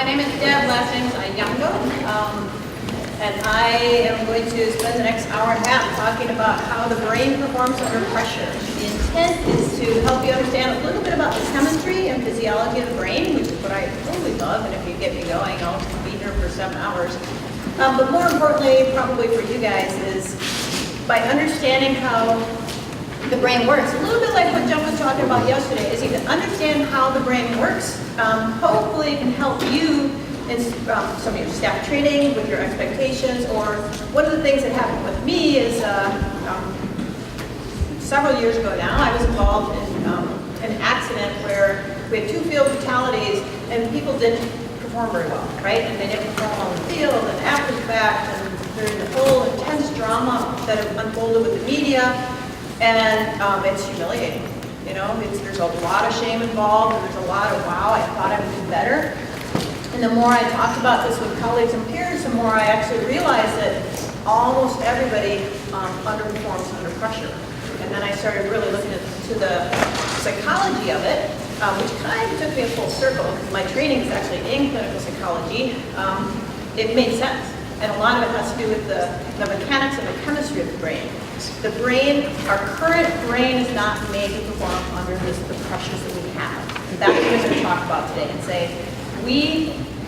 My name is Deb, last name is Ayango, and I am going to spend the next hour and a half talking about how the brain performs under pressure. The intent is to help you understand a little bit about the chemistry and physiology of the brain, which is what I totally love, and if you get me going, I'll be here for 7 hours. But more importantly, probably for you guys, is by understanding how the brain works. A little bit like what Jeff was talking about yesterday, is you can understand how the brain works. Hopefully it can help you in some of your staff training, with your expectations, or one of the things that happened with me is several years ago now, I was involved in an accident where we had 2 field fatalities and people didn't perform very well, right? And they didn't perform on the field and after the fact, and during the whole intense drama that unfolded with the media. And it's humiliating, you know, there's a lot of shame involved, and there's a lot of, wow, I thought I would do better. And the more I talked about this with colleagues and peers, the more I actually realized that almost everybody underperforms under pressure. And then I started really looking into the psychology of it, which kind of took me a full circle, because my training is actually in clinical psychology. It made sense. And a lot of it has to do with the mechanics and the chemistry of the brain. The brain, our current brain is not made to perform under the pressures that we have. And that's what we're going to talk about today and say,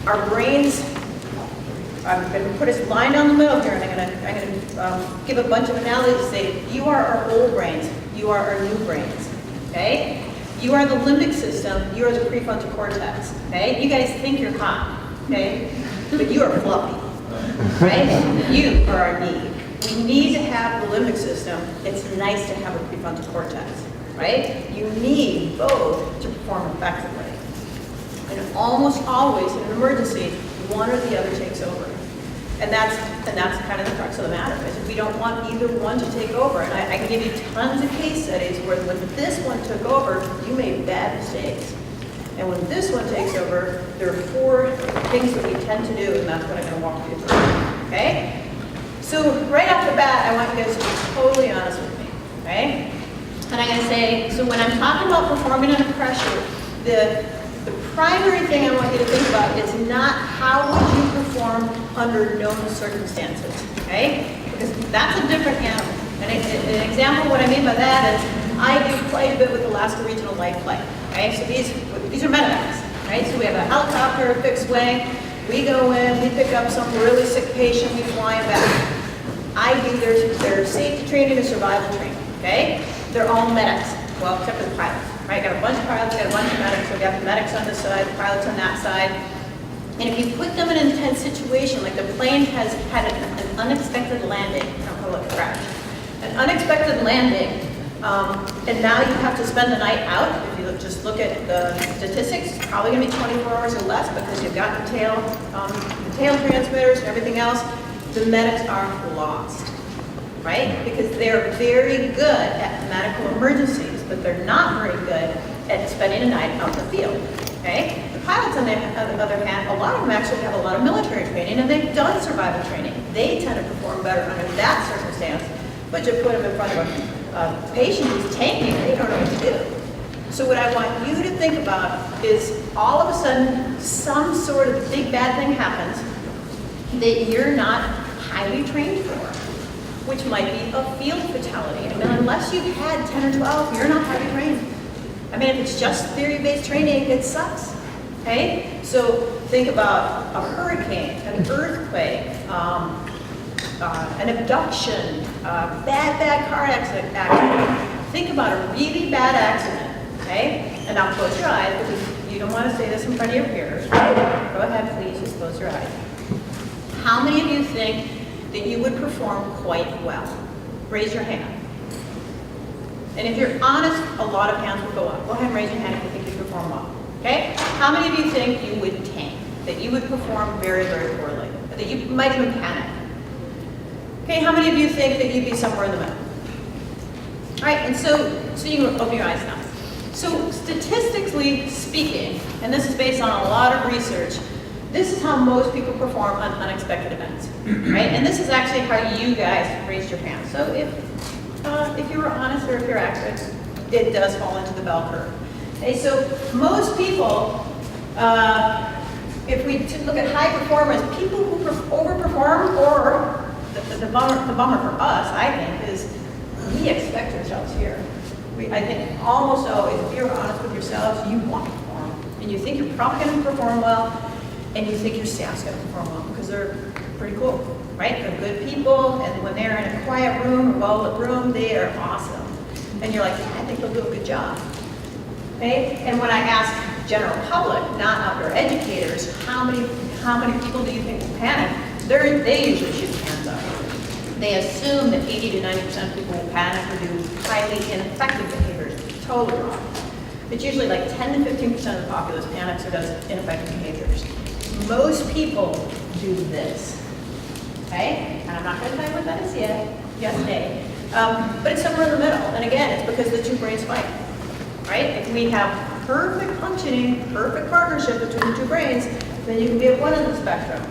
our brains, I'm going to put a line down the middle here, and I'm going to give a bunch of analogies to say, you are our old brains, you are our new brains, okay? You are the limbic system, you are the prefrontal cortex, okay? You guys think you're hot, okay? But you are fluffy. Right? You are our need. We need to have the limbic system. It's nice to have a prefrontal cortex, right? You need both to perform effectively. And almost always in an emergency, one or the other takes over. And that's kind of the crux of the matter, is we don't want either one to take over. And I can give you tons of case studies where when this one took over, you made bad mistakes. And when this one takes over, there are 4 things that we tend to do, and that's what I'm going to walk you through, okay? So right off the bat, I want you guys to be totally honest with me, okay? And I'm going to say, so when I'm talking about performing under pressure, the primary thing I want you to think about is not how would you perform under known circumstances, okay? Because that's a different animal. And an example of what I mean by that is I do quite a bit with Alaska Regional Life Flight. Okay, so these are medevacs, right? So we have a helicopter, a fixed wing. We go in, we pick up some really sick patient, we fly them back. I do their safety training and survival training, okay? They're all medics, well, except for the pilots, right? Got a bunch of pilots, got a bunch of medics, so we got the medics on this side, the pilots on that side. And if you put them in an intense situation, like the plane has had an unexpected landing, I don't call it a crash, an unexpected landing, and now you have to spend the night out. If you just look at the statistics, it's probably going to be 24 hours or less because you've got the tail transmitters and everything else. The medics are lost, right? Because they're very good at medical emergencies, but they're not very good at spending a night out in the field, okay? The pilots, on the other hand, a lot of them actually have a lot of military training, and they've done survival training. They tend to perform better under that circumstance, but you put them in front of a patient who's tanking, they don't know what to do. So what I want you to think about is all of a sudden some sort of big bad thing happens that you're not highly trained for, which might be a field fatality. I mean, unless you've had 10 or 12, you're not highly trained. I mean, if it's just theory-based training, it sucks, okay? So think about a hurricane, an earthquake, an abduction, bad car accident. Think about a really bad accident, okay? And now close your eyes, because you don't want to say this in front of your peers. Go ahead, please, just close your eyes. How many of you think that you would perform quite well? Raise your hand. And if you're honest, a lot of hands will go up. Go ahead and raise your hand if you think you perform well, okay? How many of you think you would tank, that you would perform very, very poorly, that you might even panic? Okay, how many of you think that you'd be somewhere in the middle? All right, and so you can open your eyes now. So statistically speaking, and this is based on a lot of research, this is how most people perform on unexpected events, right? And this is actually how you guys raised your hand. So if you were honest or if you're accurate, it does fall into the bell curve. Okay, so most people if we look at high performers, people who overperform, or the bummer for us, I think, is we expect ourselves here. I think almost always, if you're honest with yourselves, you want to perform. And you think you're probably going to perform well, and you think your staff's going to perform well, because they're pretty cool, right? They're good people, and when they're in a quiet room, a well-lit room, they are awesome. And you're like, yeah, I think they'll do a good job. Okay? And when I ask general public, not outdoor educators, how many people do you think will panic? They usually shoot their hands up. They assume that 80 to 90% of people will panic or do highly ineffective behaviors. Totally wrong. It's usually like 10 to 15% of the populace panics or does ineffective behaviors. Most people do this. Okay? And I'm not going to tell you what that is yet. Yes, nay. But it's somewhere in the middle. And again, it's because the two brains fight. Right? If we have perfect functioning, perfect partnership between the two brains, then you can be at one end of the spectrum.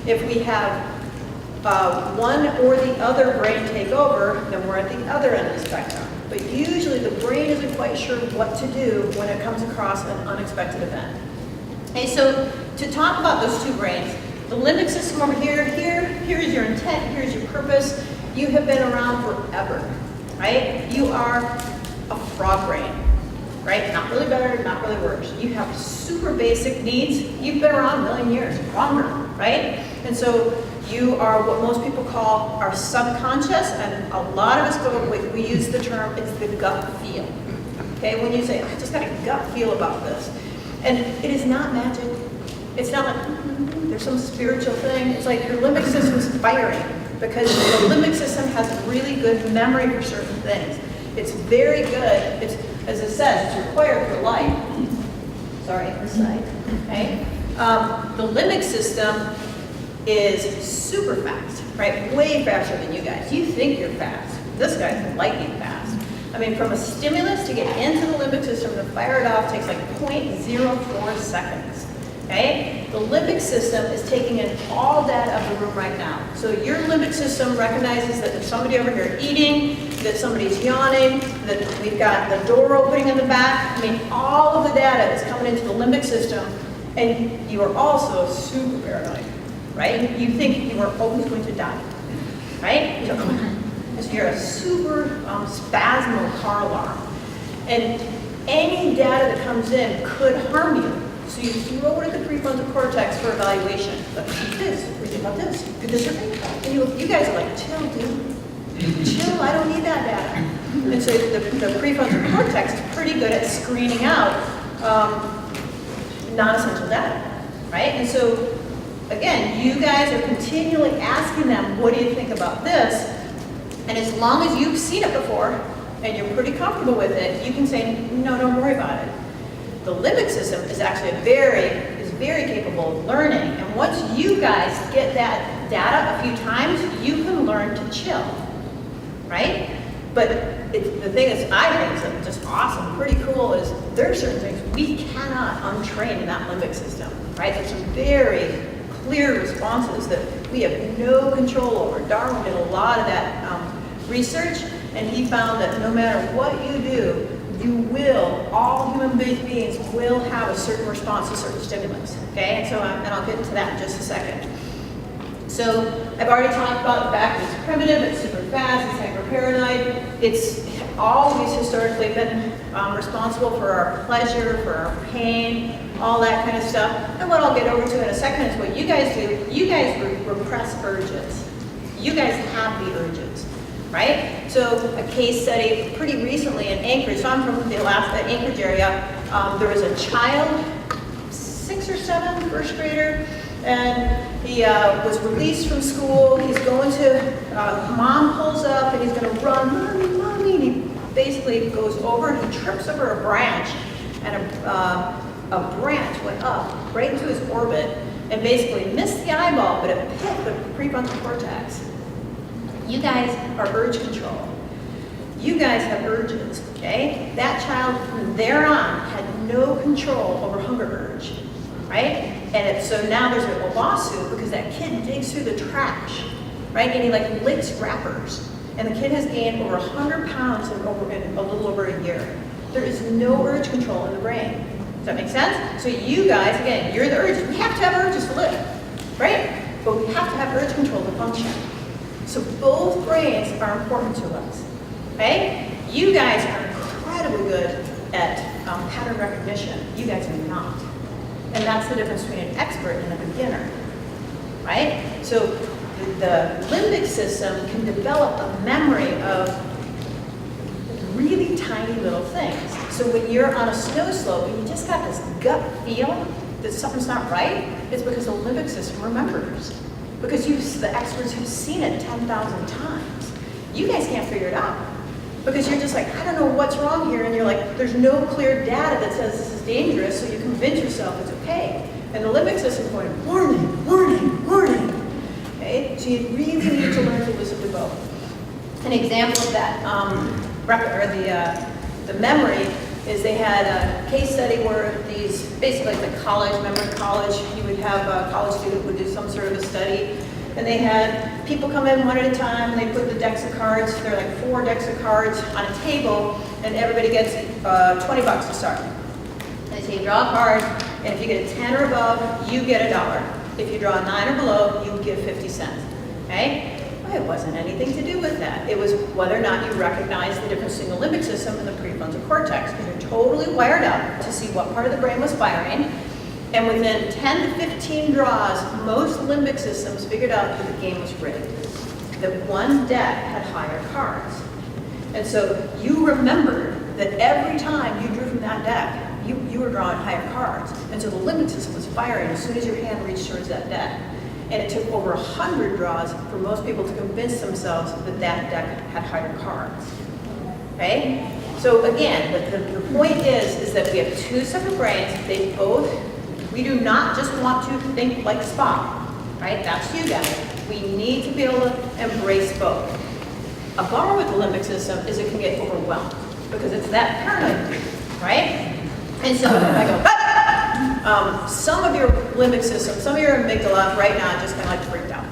If we have one or the other brain take over, then we're at the other end of the spectrum. But usually the brain isn't quite sure what to do when it comes across an unexpected event. Okay, so to talk about those two brains, the limbic system over here is your intent, here's your purpose. You have been around forever, right? You are a frog brain. Right? Not really better, not really worse. You have super basic needs. You've been around a million years, longer, right? And so you are what most people call our subconscious, and a lot of us we use the term, it's the gut feel. Okay, when you say, I just got a gut feel about this. And it is not magic. It's not like, there's some spiritual thing. It's like your limbic system's firing, because the limbic system has really good memory for certain things. It's very good. It's, as it says, it's required for life. Sorry, this side. Okay. The limbic system is super fast, right? Way faster than you guys. You think you're fast. This guy's lightning fast. I mean, from a stimulus to get into the limbic system to fire it off takes like 0.04 seconds. Okay? The limbic system is taking in all data of the room right now. So your limbic system recognizes that there's somebody over here eating, that somebody's yawning, that we've got the door opening in the back. I mean, all of the data is coming into the limbic system, and you are also super paranoid, right? You think you are always going to die, right? So you're a super spasmal car alarm. And any data that comes in could harm you. So you throw it at the prefrontal cortex for evaluation. But this, what do you think about this? Could this hurt me? And you guys are like, chill, dude. Chill, I don't need that data. And so the prefrontal cortex is pretty good at screening out non-essential data, right? And so, again, you guys are continually asking them, what do you think about this? And as long as you've seen it before, and you're pretty comfortable with it, you can say, no, don't worry about it. The limbic system is actually very capable of learning, and once you guys get that data a few times, you can learn to chill, right? But the thing is, I think is just awesome, pretty cool, is there are certain things we cannot untrain in that limbic system, right? There's some very clear responses that we have no control over. Darwin did a lot of that research, and he found that no matter what you do, all human beings will have a certain response to certain stimulus, okay? And so, and I'll get into that in just a second. So, I've already talked about the fact that it's primitive, it's super fast, it's hyper-paranoid. It's always historically been responsible for our pleasure, for our pain, all that kind of stuff. And what I'll get over to in a second is what you guys do. You guys repress urges. You guys have the urges. Right? So a case study pretty recently in Anchorage, so I'm from the Alaska, Anchorage area, there was a child, 6 or 7, first grader, and he was released from school. He's going to, mom pulls up and he's going to run, mommy, mommy, and he basically goes over and he trips over a branch, and a branch went up right into his orbit and basically missed the eyeball, but it hit the prefrontal cortex. You guys are urge control. You guys have urges, okay? That child from there on had no control over hunger urge, right? And so now there's a lawsuit because that kid digs through the trash, right? And he like licks wrappers. And the kid has gained over 100 pounds in a little over a year. There is no urge control in the brain. Does that make sense? So you guys, again, you're the urges. We have to have urges to live, right? But we have to have urge control to function. So both brains are important to us, okay? You guys are incredibly good at pattern recognition. You guys are not. And that's the difference between an expert and a beginner, right? So the limbic system can develop a memory of really tiny little things. So when you're on a snow slope and you just got this gut feel that something's not right, it's because the limbic system remembers. Because the experts have seen it 10,000 times. You guys can't figure it out. Because you're just like, I don't know what's wrong here, and you're like, there's no clear data that says this is dangerous, so you convince yourself it's okay. And the limbic system is going, warning, warning, warning. Okay? So you really need to learn to listen to both. An example of that, the memory, is they had a case study where these, basically like the college, remember in college, you would have a college student would do some sort of a study, and they had people come in one at a time, and they put the decks of cards, there are like 4 decks of cards on a table, and everybody gets $20 to start. And they say, you draw a card, and if you get a 10 or above, you get $1. If you draw a 9 or below, you give 50 cents, okay? It wasn't anything to do with that. It was whether or not you recognize the difference between the limbic system and the prefrontal cortex, because you're totally wired up to see what part of the brain was firing. And within 10 to 15 draws, most limbic systems figured out that the game was rigged, that one deck had higher cards. And so you remembered that every time you drew from that deck, you were drawing higher cards. And so the limbic system was firing as soon as your hand reached towards that deck. And it took over 100 draws for most people to convince themselves that that deck had higher cards. Okay? So again, the point is that we have 2 separate brains. They both, we do not just want to think like Spock, right? That's you guys. We need to be able to embrace both. A bummer with the limbic system is it can get overwhelmed because it's that paranoid, right? And so if I go, some of your limbic system, some of your amygdala right now just kind of like freaked out,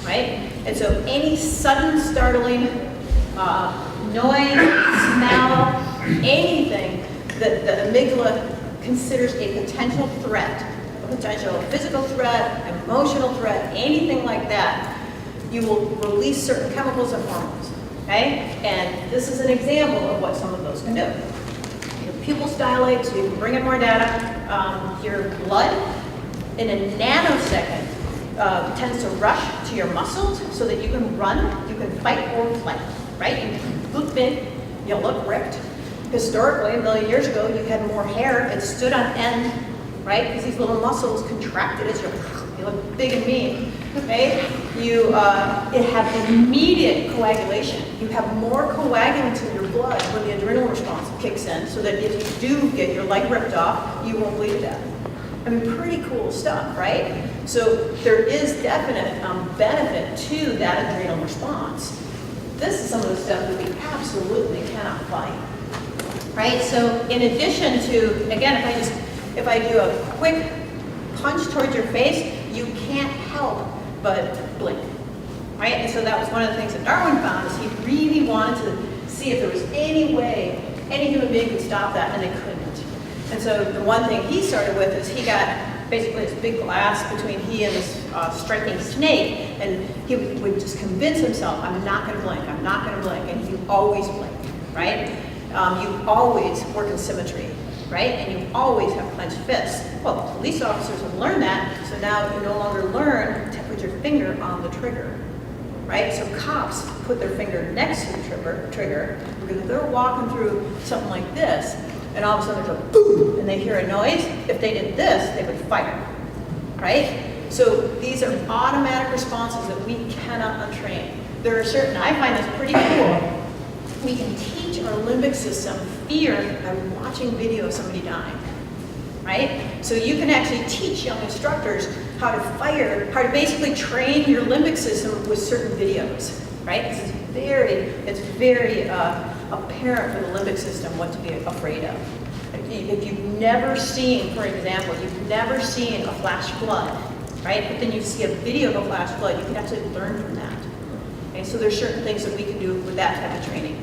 right? And so any sudden startling noise, smell, anything that the amygdala considers a potential threat, a potential physical threat, emotional threat, anything like that, you will release certain chemicals and hormones, okay? And this is an example of what some of those can do. Pupils dilate, so you can bring in more data. Your blood, in a nanosecond, tends to rush to your muscles so that you can run, you can fight or flight, right? You look big, you look ripped. Historically, a million years ago, you had more hair, it stood on end, right? Because these little muscles contracted as you look big and mean, okay? It have immediate coagulation. You have more coagulants in your blood when the adrenaline response kicks in, so that if you do get your leg ripped off, you won't bleed to death. I mean, pretty cool stuff, right? So there is definite benefit to that adrenal response. This is some of the stuff that we absolutely cannot fight, right? So in addition to, again, if I do a quick punch towards your face, you can't help but blink, right? And so that was one of the things that Darwin found, is he really wanted to see if there was any way any human being could stop that, and they couldn't. And so the one thing he started with is he got basically this big glass between he and this striking snake, and he would just convince himself, I'm not going to blink, I'm not going to blink, and you always blink, right? You always work in symmetry, right? And you always have clenched fists. Well, police officers have learned that, so now you no longer learn to put your finger on the trigger, right? So cops put their finger next to the trigger because if they're walking through something like this, and all of a sudden there's a boom, and they hear a noise, if they did this, they would fire, right? So these are automatic responses that we cannot untrain. There are certain, I find this pretty cool. We can teach our limbic system fear by watching video of somebody dying, right? So you can actually teach young instructors how to basically train your limbic system with certain videos, right? It's very apparent for the limbic system what to be afraid of. If you've never seen, for example, you've never seen a flash flood, right? But then you see a video of a flash flood, you can actually learn from that. Okay, so there's certain things that we can do with that type of training.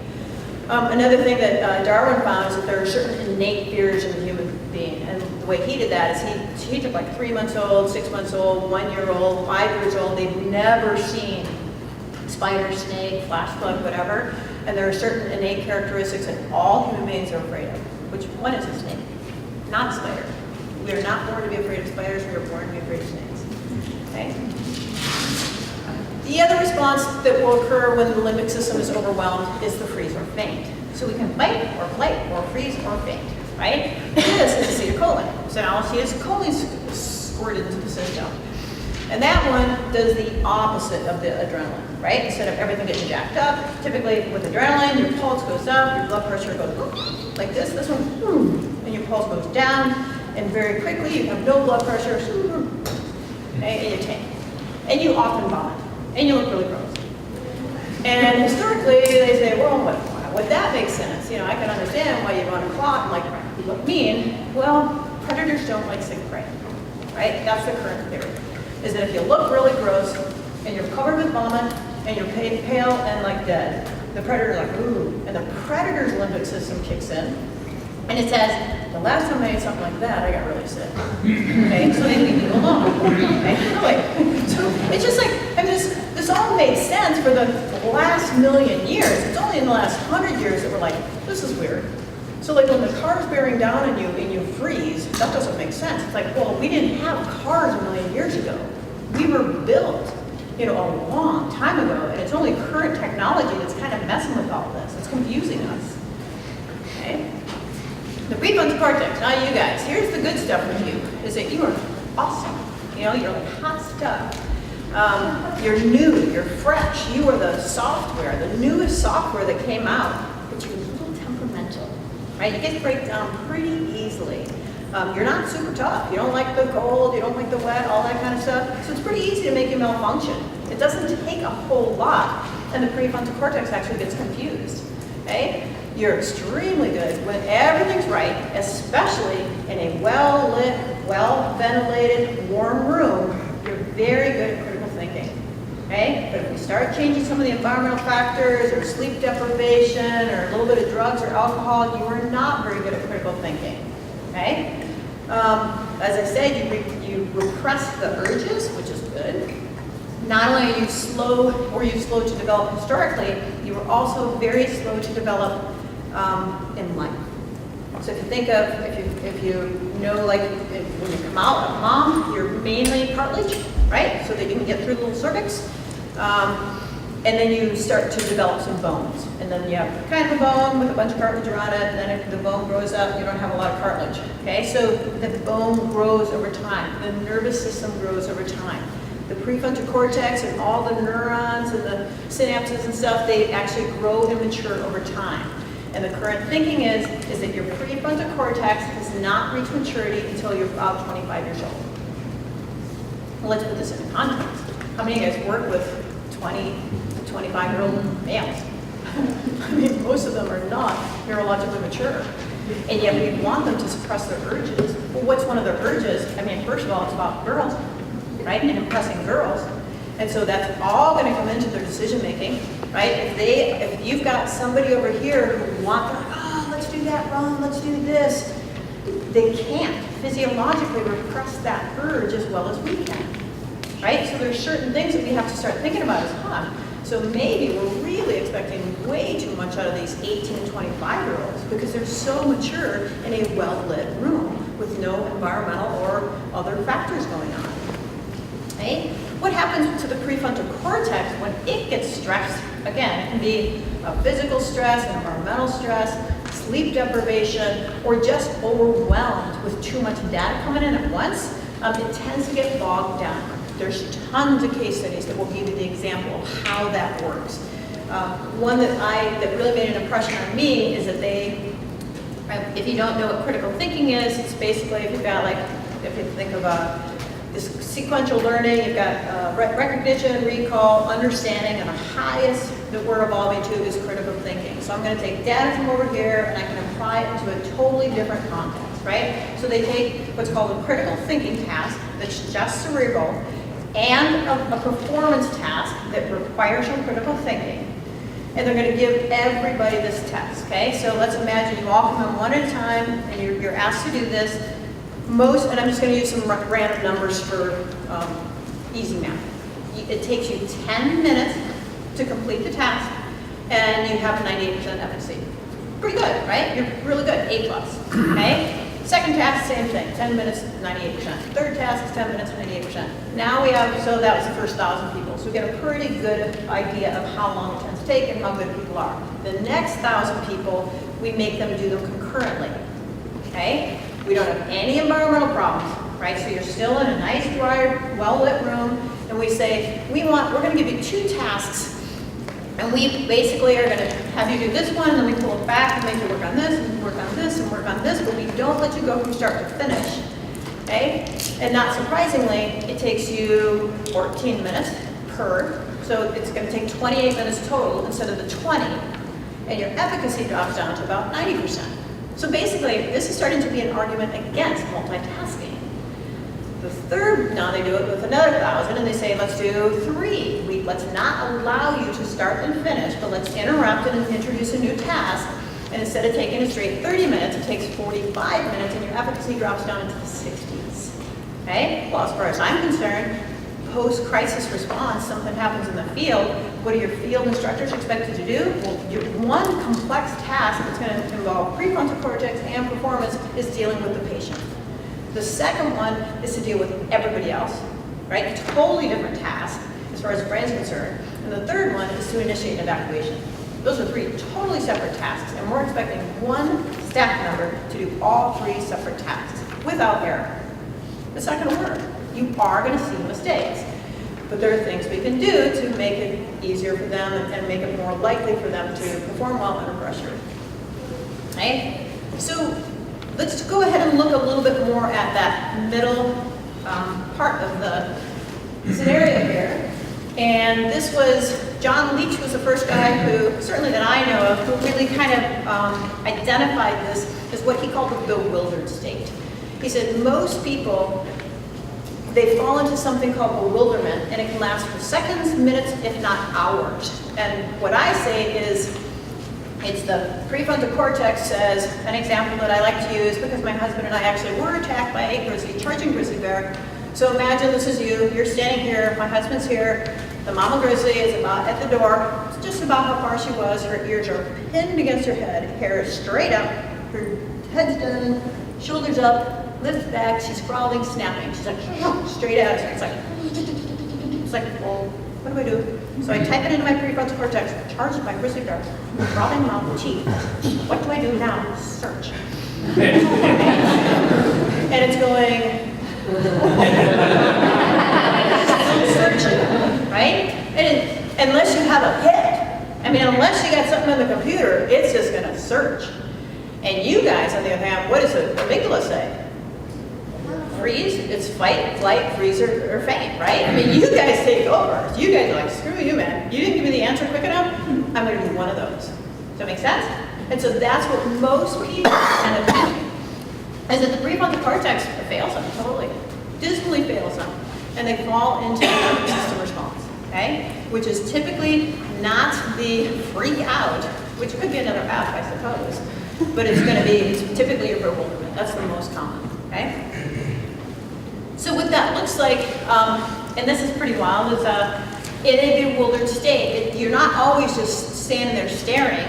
Another thing that Darwin found is that there are certain innate fears in the human being. And the way he did that is he took like 3 months old, 6 months old, 1 year old, 5 years old. They've never seen spider, snake, flash flood, whatever. And there are certain innate characteristics that all human beings are afraid of. Which one is a snake? Not a spider. We are not born to be afraid of spiders. We are born to be afraid of snakes. Okay? The other response that will occur when the limbic system is overwhelmed is the freeze or faint. So we can fight or flight or freeze or faint, right? This is acetylcholine. So now acetylcholine is squirted into the system. And that one does the opposite of the adrenaline, right? Instead of everything getting jacked up, typically with adrenaline, your pulse goes up, your blood pressure goes like this. This one, and your pulse goes down, and very quickly you have no blood pressure, and you tank. And you often vomit. And you look really gross. And historically, they say, well, what that makes sense. You know, I can understand why you want to clot and like you look mean. Well, predators don't like sick prey, right? That's the current theory. Is that if you look really gross and you're covered with vomit and you're pale and like dead, the predator's like, ooh, and the predator's limbic system kicks in. And it says, the last time I ate something like that, I got really sick. Okay, so they leave you alone. Okay, really. So it's just like, this all made sense for the last million years. It's only in the last 100 years that we're like, this is weird. So like when the car's bearing down on you and you freeze, that doesn't make sense. It's like, well, we didn't have cars a million years ago. We were built, you know, a long time ago, and it's only current technology that's kind of messing with all this. It's confusing us. Okay? The prefrontal cortex, now you guys, here's the good stuff with you, is that you are awesome. You know, you're like hot stuff. You're new, you're fresh, you are the software, the newest software that came out, but you're a little temperamental, right? You get break down pretty easily. You're not super tough. You don't like the cold, you don't like the wet, all that kind of stuff. So it's pretty easy to make you malfunction. It doesn't take a whole lot, and the prefrontal cortex actually gets confused, okay? You're extremely good when everything's right, especially in a well-lit, well-ventilated, warm room. You're very good at critical thinking, okay? But if we start changing some of the environmental factors or sleep deprivation or a little bit of drugs or alcohol, you are not very good at critical thinking, okay? As I said, you repress the urges, which is good. Not only are you slow to develop historically, you were also very slow to develop in life. So if you think of, if you know, like when you come out of mom, you're mainly cartilage, right? So that you can get through the little cervix. And then you start to develop some bones. And then you have kind of a bone with a bunch of cartilage around it, and then if the bone grows up, you don't have a lot of cartilage, okay? So the bone grows over time. The nervous system grows over time. The prefrontal cortex and all the neurons and the synapses and stuff, they actually grow and mature over time. And the current thinking is that your prefrontal cortex does not reach maturity until you're about 25 years old. Well, let's put this in context. How many of you guys work with 20 to 25-year-old males? I mean, most of them are not neurologically mature. And yet we want them to suppress their urges. Well, what's one of their urges? I mean, first of all, it's about girls, right? And impressing girls. And so that's all going to come into their decision making, right? If you've got somebody over here who wants, oh, let's do that wrong, let's do this, they can't physiologically repress that urge as well as we can, right? So there's certain things that we have to start thinking about as So maybe we're really expecting way too much out of these 18 and 25-year-olds because they're so mature in a well-lit room with no environmental or other factors going on, right? What happens to the prefrontal cortex when it gets stressed? Again, it can be a physical stress, environmental stress, sleep deprivation, or just overwhelmed with too much data coming in at once. It tends to get bogged down. There's tons of case studies that will give you the example of how that works. One that really made an impression on me is that if you don't know what critical thinking is, it's basically if you think of this sequential learning, you've got recognition, recall, understanding, and the highest that we're evolving to is critical thinking. So I'm going to take data from over here and I can apply it into a totally different context, right? So they take what's called a critical thinking task that's just cerebral and a performance task that requires some critical thinking. and they're going to give everybody this test, okay? So let's imagine you all come in one at a time, and you're asked to do this. And I'm just going to use some random numbers for easy math. It takes you 10 minutes to complete the task, and you have 98% efficacy. Pretty good, right? You're really good, A+, okay? Second task, same thing, 10 minutes, 98%. Third task is 10 minutes, 98%. Now we have, so that was the first 1,000 people. So we get a pretty good idea of how long it tends to take and how good people are. The next 1,000 people, we make them do them concurrently, okay? We don't have any environmental problems, right? So you're still in a nice, dry, well-lit room, and we say, we're gonna give you 2 tasks, and we basically are gonna have you do this one, and then we pull it back and make you work on this, and work on this, and work on this, but we don't let you go from start to finish, okay? And not surprisingly, it takes you 14 minutes per, so it's gonna take 28 minutes total instead of the 20, and your efficacy drops down to about 90%. So basically, this is starting to be an argument against multitasking. The third, now they do it with another 1,000, and they say, let's do 3. Let's not allow you to start and finish, but let's interrupt it and introduce a new task. And instead of taking a straight 30 minutes, it takes 45 minutes, and your efficacy drops down into the 60s. Okay? Well, as far as I'm concerned, post-crisis response, something happens in the field. What are your field instructors expected to do? Well, your one complex task that's going to involve prefrontal cortex and performance is dealing with the patient. The second one is to deal with everybody else, right? A totally different task as far as the brain's concerned. And the third one is to initiate an evacuation. Those are 3 totally separate tasks, and we're expecting one staff member to do all 3 separate tasks without error. It's not going to work. You are going to see mistakes. But there are things we can do to make it easier for them and make it more likely for them to perform well under pressure. Okay? So let's go ahead and look a little bit more at that middle part of the scenario here. And this was, John Leach was the first guy who, certainly that I know of, who really kind of identified this as what he called the bewildered state. He said most people, they fall into something called bewilderment, and it can last for seconds, minutes, if not hours. And what I say is, it's the prefrontal cortex says, an example that I like to use, because my husband and I actually were attacked by a charging grizzly bear. So imagine this is you're standing here, my husband's here, the mama grizzly is about at the door, it's just about how far she was, her ears are pinned against her head, hair is straight up, her head's down, shoulders up, lifts back, she's crawling, snapping. She's like, straight at us. It's like, well, what do I do? So I type it into my prefrontal cortex, charged by grizzly bear, throbbing mouth, teeth. What do I do now? Search. And it's going, searching, right? And unless you have a hit, I mean, unless you got something on the computer, it's just going to search. And you guys, on the other hand, what does the amygdala say? Freeze, it's fight, flight, freeze, or faint, right? I mean, you guys take over. You guys are like, screw you, man. You didn't give me the answer quick enough, I'm going to do one of those. Does that make sense? And so that's what most people kind of do, is that the prefrontal cortex fails them totally, dismally fails them, and they fall into the nervous system response, okay? Which is typically not the freak out, which could be another app, I suppose, but it's going to be, it's typically your bewilderment. That's the most common, okay? So what that looks like, and this is pretty wild, is in a bewildered state, you're not always just standing there staring,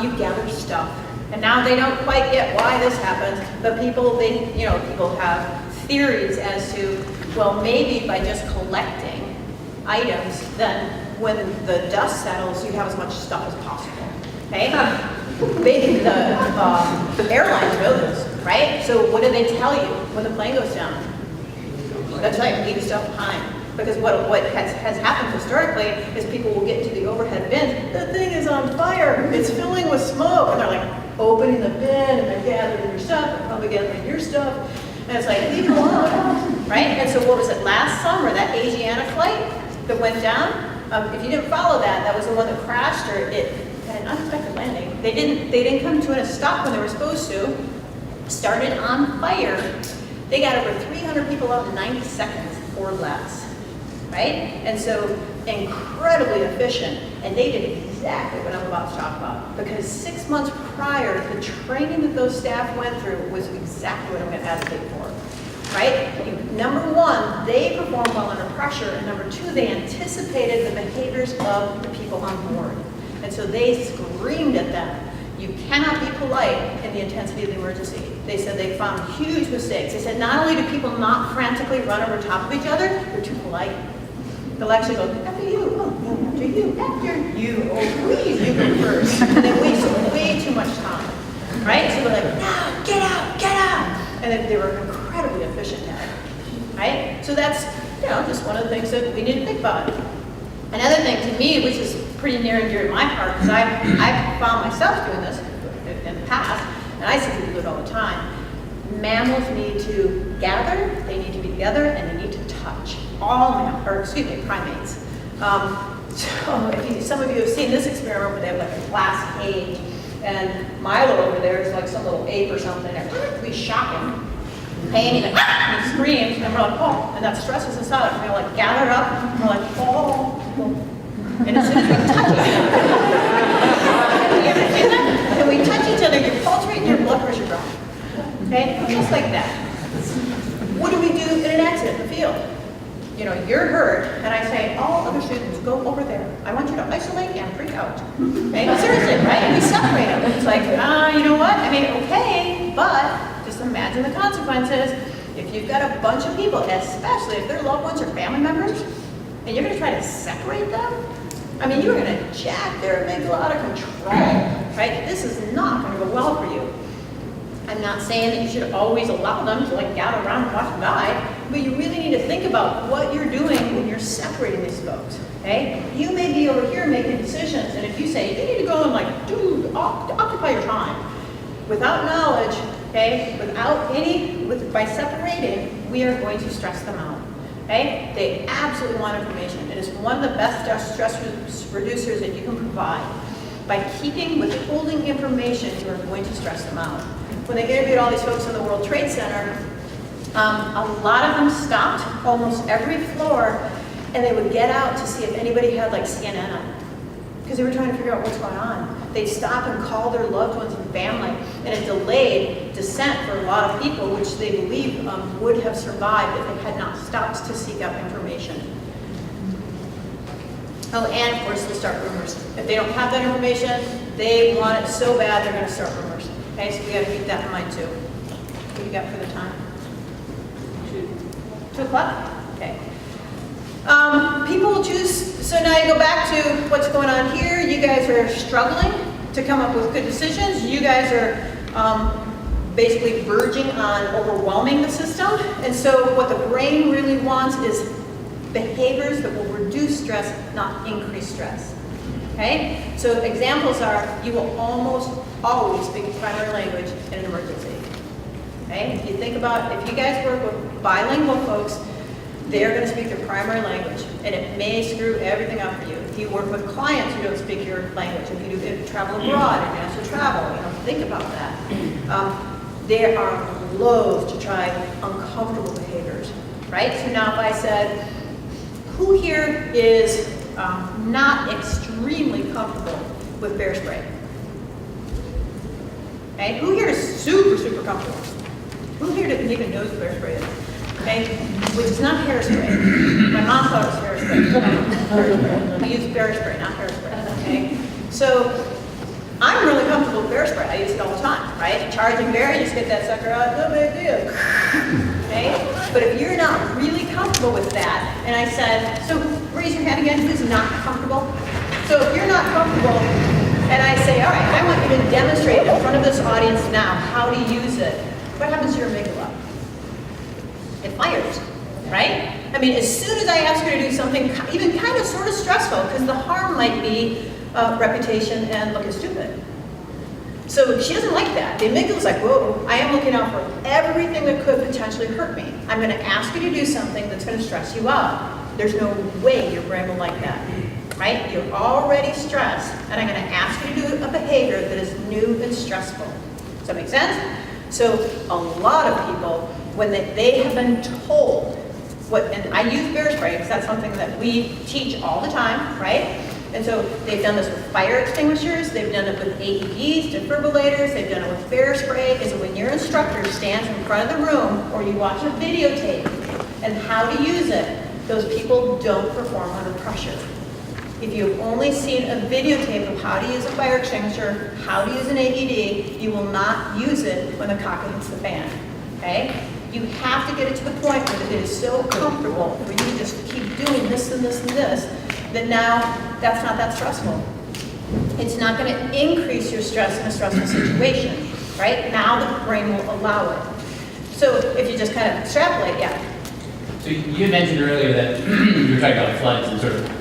you gather stuff. And now they don't quite get why this happens, but people have theories as to, well, maybe by just collecting items, then when the dust settles, you have as much stuff as possible, okay? Maybe the airlines know this, right? So what do they tell you when the plane goes down? That's right, leave stuff behind. Because what has happened historically is people will get into the overhead bins, the thing is on fire, it's filling with smoke, and they're like opening the bin, and they're gathering your stuff, they're probably gathering your stuff, and it's like, leave it alone, right? And so what was it, last summer, that Asiana flight that went down? If you didn't follow that, that was the one that crashed, or it had an unexpected landing. They didn't come to a stop when they were supposed to, started on fire. They got over 300 people out in 90 seconds or less, right? And so incredibly efficient, and they did exactly what I'm about to talk about. Because 6 months prior, the training that those staff went through was exactly what I'm going to advocate for. Right? Number one, they performed well under pressure, and number two, they anticipated the behaviors of the people on board. And so they screamed at them. You cannot be polite in the intensity of the emergency. They said they found huge mistakes. They said not only do people not frantically run over top of each other, they're too polite. They'll actually go, after you, oh, no, after you, after you, oh, please, you go first. And they waste way too much time, right? So they're like, no, get out, get out. And then they were incredibly efficient at it, right? So that's, just one of the things that we need to think about. Another thing to me, which is pretty near and dear to my heart, because I've found myself doing this in the past, and I see people do it all the time. Mammals need to gather, they need to be together, and they need to touch. Primates. So if some of you have seen this experiment where they have like a glass cage, and Milo over there is like some little ape or something, and we shock him, and he's like, ah! And he screams, and we're like, oh, and that stresses us out, and we're like, gather up, and we're like, oh. And as soon as we touch each other, you ever do that? When we touch each other, your pulse rate and your blood pressure drop. Okay? Just like that. What do we do in an accident in the field? You're hurt, and I say, all other students, go over there. I want you to isolate and freak out. Okay? Seriously, right? And we separate them. It's like, you know what? I mean, okay, but just imagine the consequences. If you've got a bunch of people, especially if they're loved ones or family members, and you're going to try to separate them, I mean, you're going to jack their amygdala out of control, right? This is not going to go well for you. I'm not saying that you should always allow them to gather around and watch them die, but you really need to think about what you're doing when you're separating these folks, okay? You may be over here making decisions, and if you say, you need to go and occupy your time, without knowledge, okay, by separating, we are going to stress them out. Okay? They absolutely want information. It is one of the best stress reducers that you can provide. By withholding information, you are going to stress them out. When they interviewed all these folks in the World Trade Center, a lot of them stopped almost every floor, and they would get out to see if anybody had CNN on it, because they were trying to figure out what's going on. They'd stop and call their loved ones and family, and it delayed descent for a lot of people, which they believe would have survived if they had not stopped to seek out information. Oh, and of course, they'll start rumors. If they don't have that information, they want it so bad, they're going to start rumors. Okay, so we got to keep that in mind too. What do you got for the time? 2 o'clock? Okay. People will choose, so now you go back to what's going on here. You guys are struggling to come up with good decisions. You guys are basically verging on overwhelming the system. And so what the brain really wants is behaviors that will reduce stress, not increase stress. Okay? So examples are, you will almost always speak primary language in an emergency. Okay? If you think about, if you guys work with bilingual folks, they're going to speak their primary language, and it may screw everything up for you. If you work with clients who don't speak your language, if you do travel abroad, international travel, think about that. They are loath to try uncomfortable behaviors, right? So now if I said, who here is not extremely comfortable with bear spray? Okay, who here is super, super comfortable? Who here doesn't even know what bear spray is? Okay, which is not hairspray. My mom thought it was hairspray. I use bear spray, not hairspray. Okay, so I'm really comfortable with bear spray. I use it all the time, right? Charging bear, you just get that sucker out, no big deal. Okay, but if you're not really comfortable with that, and I said, so raise your hand again, who's not comfortable? So if you're not comfortable, and I say, all right, I want you to demonstrate in front of this audience now how to use it. What happens to your amygdala? It fires, right? I mean, as soon as I ask her to do something even kind of sort of stressful, because the harm might be reputation and looking stupid. So she doesn't like that. The amygdala's like, whoa, I am looking out for everything that could potentially hurt me. I'm going to ask you to do something that's going to stress you out. There's no way your brain will like that, right? You're already stressed, and I'm going to ask you to do a behavior that is new and stressful. Does that make sense? So a lot of people, when they have been told, and I use bear spray because that's something that we teach all the time, right? And so they've done this with fire extinguishers, they've done it with AEDs, defibrillators, they've done it with bear spray. And so when your instructor stands in front of the room or you watch a videotape and how to use it, those people don't perform under pressure. If you've only seen a videotape of how to use a fire extinguisher, how to use an AED, you will not use it when the cock hits the fan, okay? You have to get it to the point where it is so comfortable where you just keep doing this and this and this, that now that's not that stressful. It's not going to increase your stress in a stressful situation, right? Now the brain will allow it. So if you just kind of extrapolate, yeah. So you mentioned earlier that you were talking about floods and sort of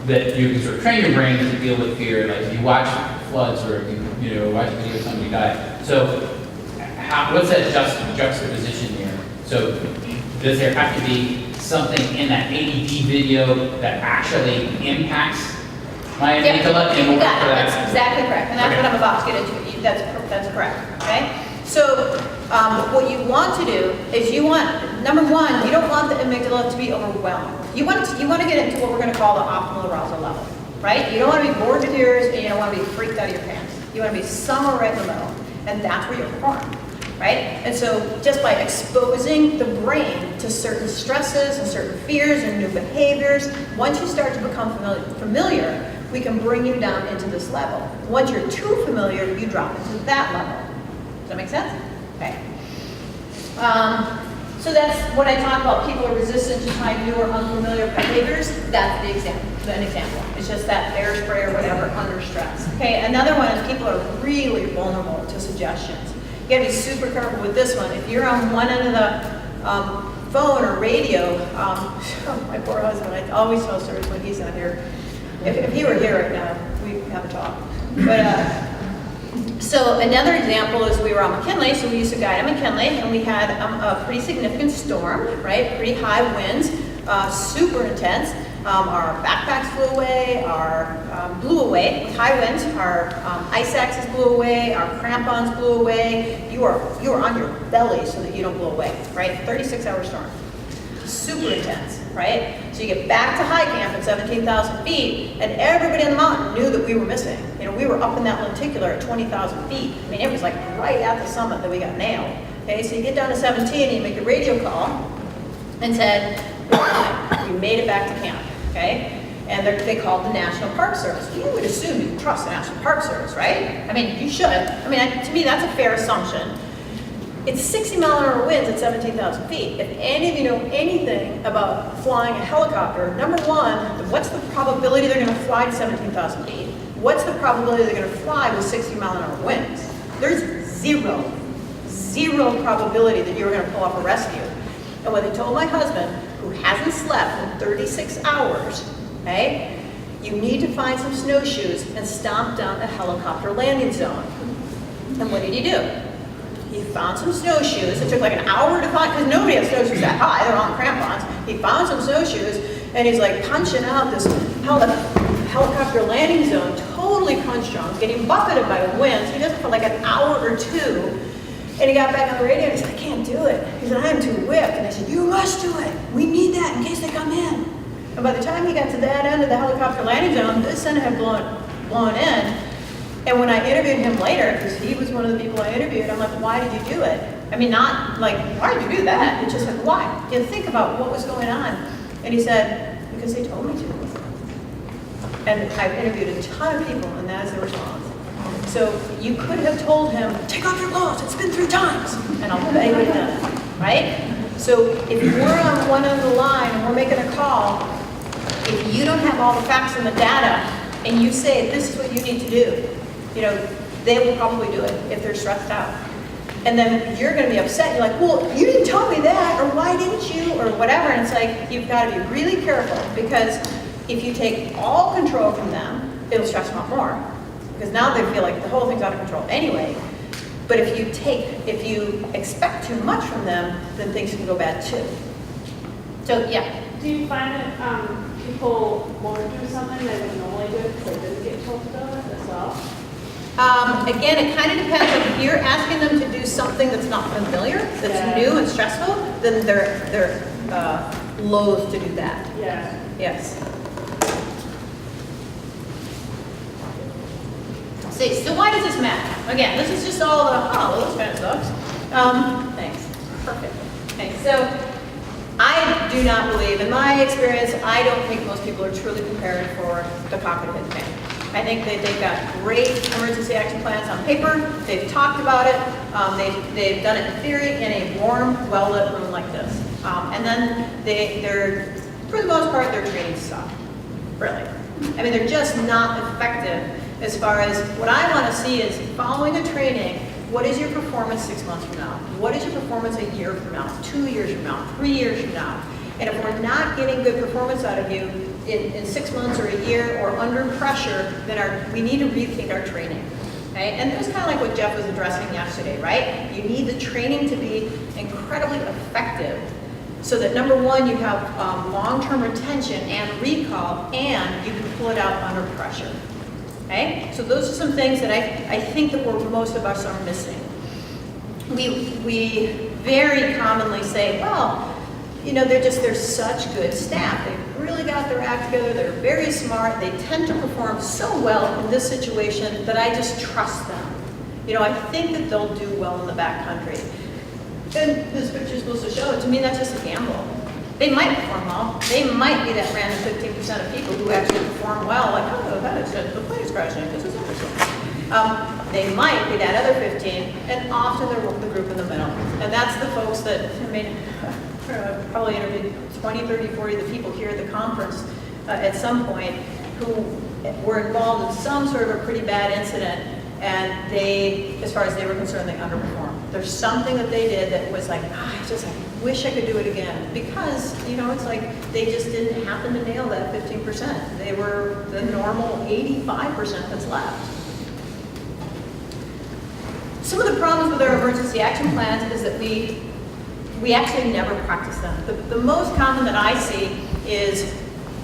that you can sort of train your brain to deal with fear. Like if you watch floods or you know watch a video of somebody die. So what's that juxtaposition here? So does there have to be something in that AED video that actually impacts my amygdala in order for that? That's exactly correct, and that's what I'm about to get into. That's correct. Okay. So what you want to do is number one, you don't want the amygdala to be overwhelmed. You want to get into what we're going to call the optimal arousal level, right? You don't want to be bored to tears, and you don't want to be freaked out of your pants. You want to be somewhere right in the middle, and that's where you're performing, right? And so just by exposing the brain to certain stresses and certain fears and new behaviors, once you start to become familiar, we can bring you down into this level. Once you're too familiar, you drop into that level. Does that make sense? Okay. So that's when I talk about people are resistant to trying new or unfamiliar behaviors. That's an example. It's just that bear spray or whatever under stress. Okay. Another one is people are really vulnerable to suggestions. You got to be super careful with this one. If you're on one end of the phone or radio, my poor husband, I always tell stories when he's not here. If he were here right now, we'd have a talk. But so another example is we were on McKinley, so we used to guide at McKinley, and we had a pretty significant storm, right? Pretty high winds, super intense. Our backpacks flew away, blew away with high winds. Our ice axes blew away, our crampons blew away. You are on your belly so that you don't blow away, right? 36-hour storm, super intense, right? So you get back to high camp at 17,000 feet, and everybody on the mountain knew that we were missing. You know, we were up in that lenticular at 20,000 feet. I mean, it was like right at the summit that we got nailed. Okay, so you get down to 17 and you make a radio call and said, we made it back to camp, okay? And they called the National Park Service. You would assume you trust the National Park Service, right? I mean, you should. I mean, to me, that's a fair assumption. It's 60-mile-an-hour winds at 17,000 feet. If any of you know anything about flying a helicopter, number one, what's the probability they're going to fly to 17,000 feet? What's the probability they're going to fly with 60-mile-an-hour winds? There's zero probability that you're going to pull off a rescue. And what they told my husband, who hasn't slept in 36 hours, okay, you need to find some snowshoes and stomp down a helicopter landing zone. And what did he do? He found some snowshoes. It took like an hour to find, because nobody has snowshoes that high. They're on crampons. He found some snowshoes, and he's like punching out this helicopter landing zone, totally punch drunk, getting buffeted by winds. He does it for like an hour or two, and he got back on the radio, and he said, I can't do it. He said, I am too whipped. And I said, you must do it. We need that in case they come in. And by the time he got to that end of the helicopter landing zone, the sun had blown in. And when I interviewed him later, because he was one of the people I interviewed, I'm like, why did you do it? I mean, not like, why did you do that? It's just like, why? You think about what was going on. And he said, because they told me to. And I've interviewed a ton of people, and that is the response. So you could have told him, take off your clothes, it's been 3 times. And I'll bet he would have done it, right? So if we're on one end of the line and we're making a call, if you don't have all the facts and the data, and you say, this is what you need to do, you know, they will probably do it if they're stressed out. And then you're going to be upset. You're like, well, you didn't tell me that, or why didn't you, or whatever. And it's like, you've got to be really careful, because if you take all control from them, it'll stress them out more. Because now they feel like the whole thing's out of control anyway. But if you expect too much from them, then things can go bad too. So, yeah. Do you find that people won't do something they would normally do because they didn't get told to do it as well? Again, it kind of depends. Like if you're asking them to do something that's not familiar, that's new and stressful, then they're loath to do that. Yeah. Yes. say, so why does this matter? Again, this is just all the, oh, well, this kind of sucks. Thanks. Perfect. Okay, so I do not believe, in my experience, I don't think most people are truly prepared for the cockpit hit pain. I think that they've got great emergency action plans on paper. They've talked about it. They've done it in theory in a warm, well-lit room like this. And then they're, for the most part, their trainings suck. Really. I mean, they're just not effective as far as what I want to see is following a training. What is your performance 6 months from now? What is your performance a year from now, 2 years from now, 3 years from now? And if we're not getting good performance out of you in 6 months or a year or under pressure, then we need to rethink our training. Okay? And that's kind of like what Jeff was addressing yesterday, right? You need the training to be incredibly effective so that number one, you have long-term retention and recall, and you can pull it out under pressure. Okay? So those are some things that I think that most of us are missing. We very commonly say, well, you know, they're such good staff. They've really got their act together. They're very smart. They tend to perform so well in this situation that I just trust them. You know, I think that they'll do well in the backcountry. And this picture is supposed to show it. To me, that's just a gamble. They might perform well. They might be that random 15% of people who actually perform well, like, oh, that is good. The plane is crashing. This is interesting. They might be that other 15, and often they're the group in the middle. And that's the folks that, I mean, probably interviewed 20, 30, 40 of the people here at the conference at some point who were involved in some sort of a pretty bad incident, and they, as far as they were concerned, they underperformed. There's something that they did that was like, I wish I could do it again. Because, you know, it's like they just didn't happen to nail that 15%. They were the normal 85% that's left. Some of the problems with our emergency action plans is that we actually never practice them. The most common that I see is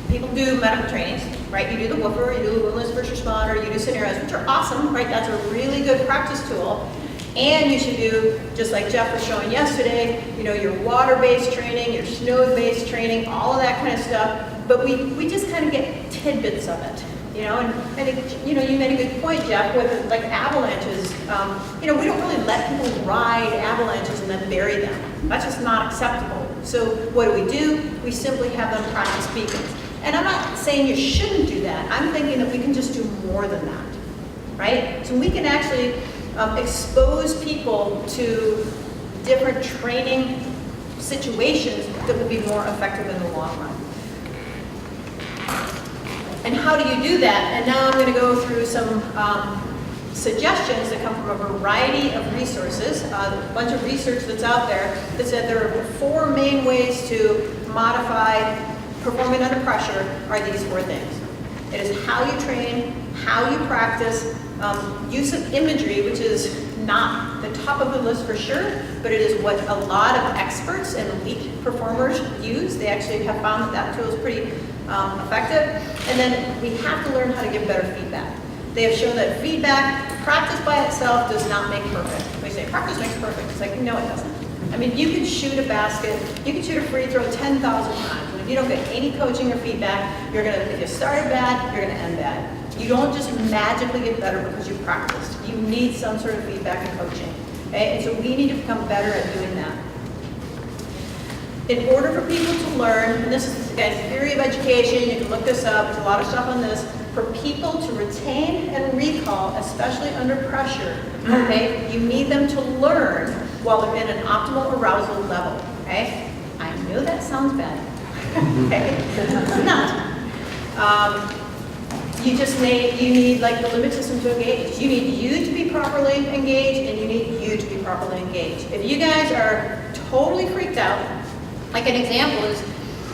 people do medical trainings, right? You do the woofer, you do the wilderness first responder, you do scenarios, which are awesome, right? That's a really good practice tool. And you should do, just like Jeff was showing yesterday, you know, your water-based training, your snow-based training, all of that kind of stuff. But we just kind of get tidbits of it, you know. And it, you know, you made a good point, Jeff, with like avalanches. You know, we don't really let people ride avalanches and then bury them. That's just not acceptable. So what do? We simply have them practice beacons. And I'm not saying you shouldn't do that. I'm thinking that we can just do more than that, right? So we can actually expose people to different training situations that will be more effective in the long run. And how do you do that? And now I'm going to go through some suggestions that come from a variety of resources, a bunch of research that's out there that said there are 4 main ways to modify performing under pressure are these 4 things. It is how you train, how you practice, use of imagery, which is not the top of the list for sure, but it is what a lot of experts and elite performers use. They actually have found that that tool is pretty effective. And then we have to learn how to give better feedback. They have shown that feedback, practice by itself does not make perfect. We say practice makes perfect. It's like, no, it doesn't. I mean, you can shoot a basket, you can shoot a free throw 10,000 times. And if you don't get any coaching or feedback, you're gonna, if you started bad, you're gonna end bad. You don't just magically get better because you practiced. You need some sort of feedback and coaching. Okay? And so we need to become better at doing that. In order for people to learn, and this is, guys, theory of education, you can look this up, there's a lot of stuff on this, for people to retain and recall, especially under pressure, okay, you need them to learn while they're in an optimal arousal level, okay? I know that sounds bad, okay? It's not. You need like the limbic system to engage. You need you to be properly engaged, and you need you to be properly engaged. If you guys are totally freaked out, like an example is,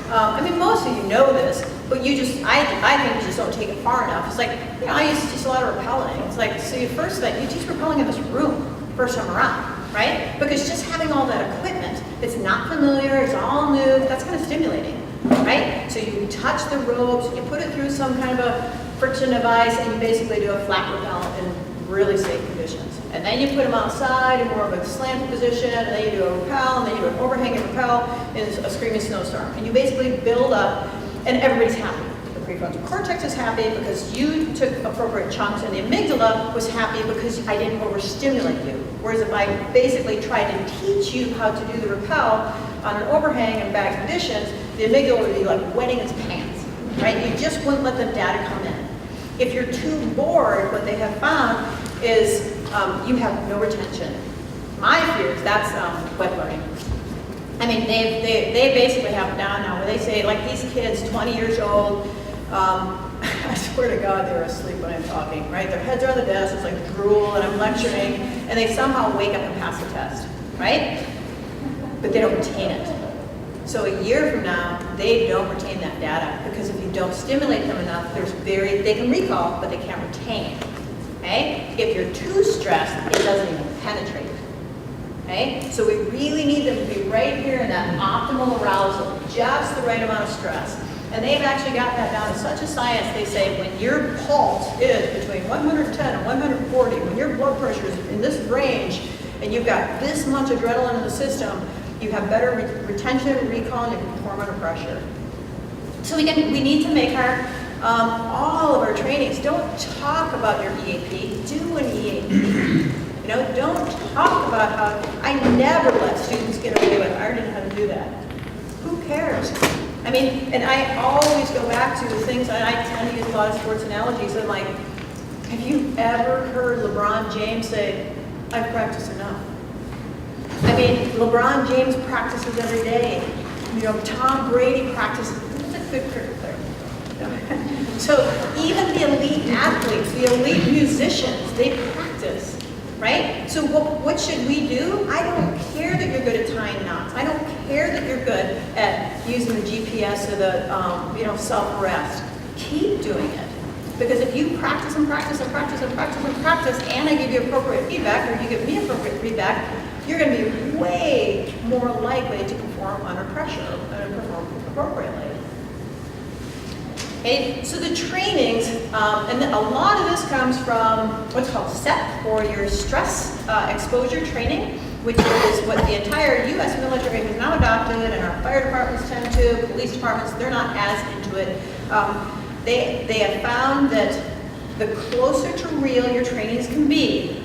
I mean, most of you know this, but you just, I think you just don't take it far enough. It's like, you know, I used to teach a lot of rappelling. It's like, so you first, like, you teach rappelling in this room first time around, right? Because just having all that equipment, it's not familiar, it's all new, that's kind of stimulating, right? So you touch the ropes, you put it through some kind of a friction device, and you basically do a flat rappel in really safe conditions. And then you put them outside in more of a slanted position, and then you do a rappel, and then you do an overhanging rappel in a screaming snowstorm. And you basically build up, and everybody's happy. prefrontal cortex is happy because you took appropriate chunks, and the amygdala was happy because I didn't overstimulate you. Whereas if I basically tried to teach you how to do the rappel on an overhang in bad conditions, the amygdala would be like wetting its pants, right? You just wouldn't let the data come in. If you're too bored, what they have found is you have no retention. My fear is that's web learning. I mean, they basically have it down now where they say, like these kids, 20 years old, I swear to God, they're asleep when I'm talking, right? Their heads are on the desk, it's like drool, and I'm lecturing, and they somehow wake up and pass the test, right? But they don't retain it. So a year from now, they don't retain that data because if you don't stimulate them enough, they can recall, but they can't retain. Okay? If you're too stressed, it doesn't even penetrate. Okay? So we really need them to be right here in that optimal arousal, just the right amount of stress. And they've actually got that down to such a science, they say when your pulse is between 110 and 140, when your blood pressure is in this range, and you've got this much adrenaline in the system, you have better retention, recall, and you can perform under pressure. So we need to make our, all of our trainings, don't talk about your EAP, do an EAP. You know, don't talk about how, I never let students get away with, I already know how to do that. Who cares? I mean, and I always go back to the things, and I tend to use a lot of sports analogies, and like, have you ever heard LeBron James say, I've practiced enough? I mean, LeBron James practices every day. You know, Tom Brady practices, he's a good cricket player. So even the elite athletes, the elite musicians, they practice, right? So what should we do? I don't care that you're good at tying knots. I don't care that you're good at using the GPS or the self-arrest. Keep doing it. Because if you practice and practice and practice and practice and practice, and I give you appropriate feedback, or you give me appropriate feedback, you're going to be way more likely to perform under pressure and perform appropriately. Okay, so the trainings, and a lot of this comes from what's called SEP, or your stress exposure training, which is what the entire U.S. military has now adopted, and our fire departments tend to, police departments, they're not as into it. They have found that the closer to real your trainings can be,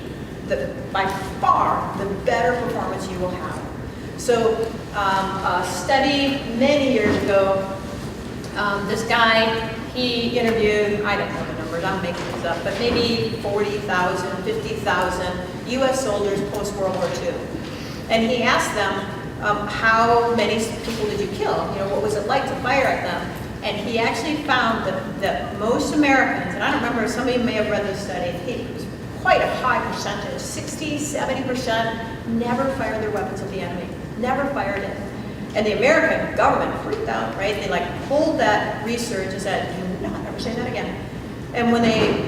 by far, the better performance you will have. So a study many years ago, this guy, he interviewed, I don't know the numbers, I'm making this up, but maybe 40,000, 50,000 US soldiers post-World War II. And he asked them, how many people did you kill? You know, what was it like to fire at them? And he actually found that most Americans, and I don't remember, some of you may have read this study, it was quite a high percentage, 60, 70% never fired their weapons at the enemy, never fired it. And the American government freaked out, right? They like pulled that research and said, do not ever say that again. And when they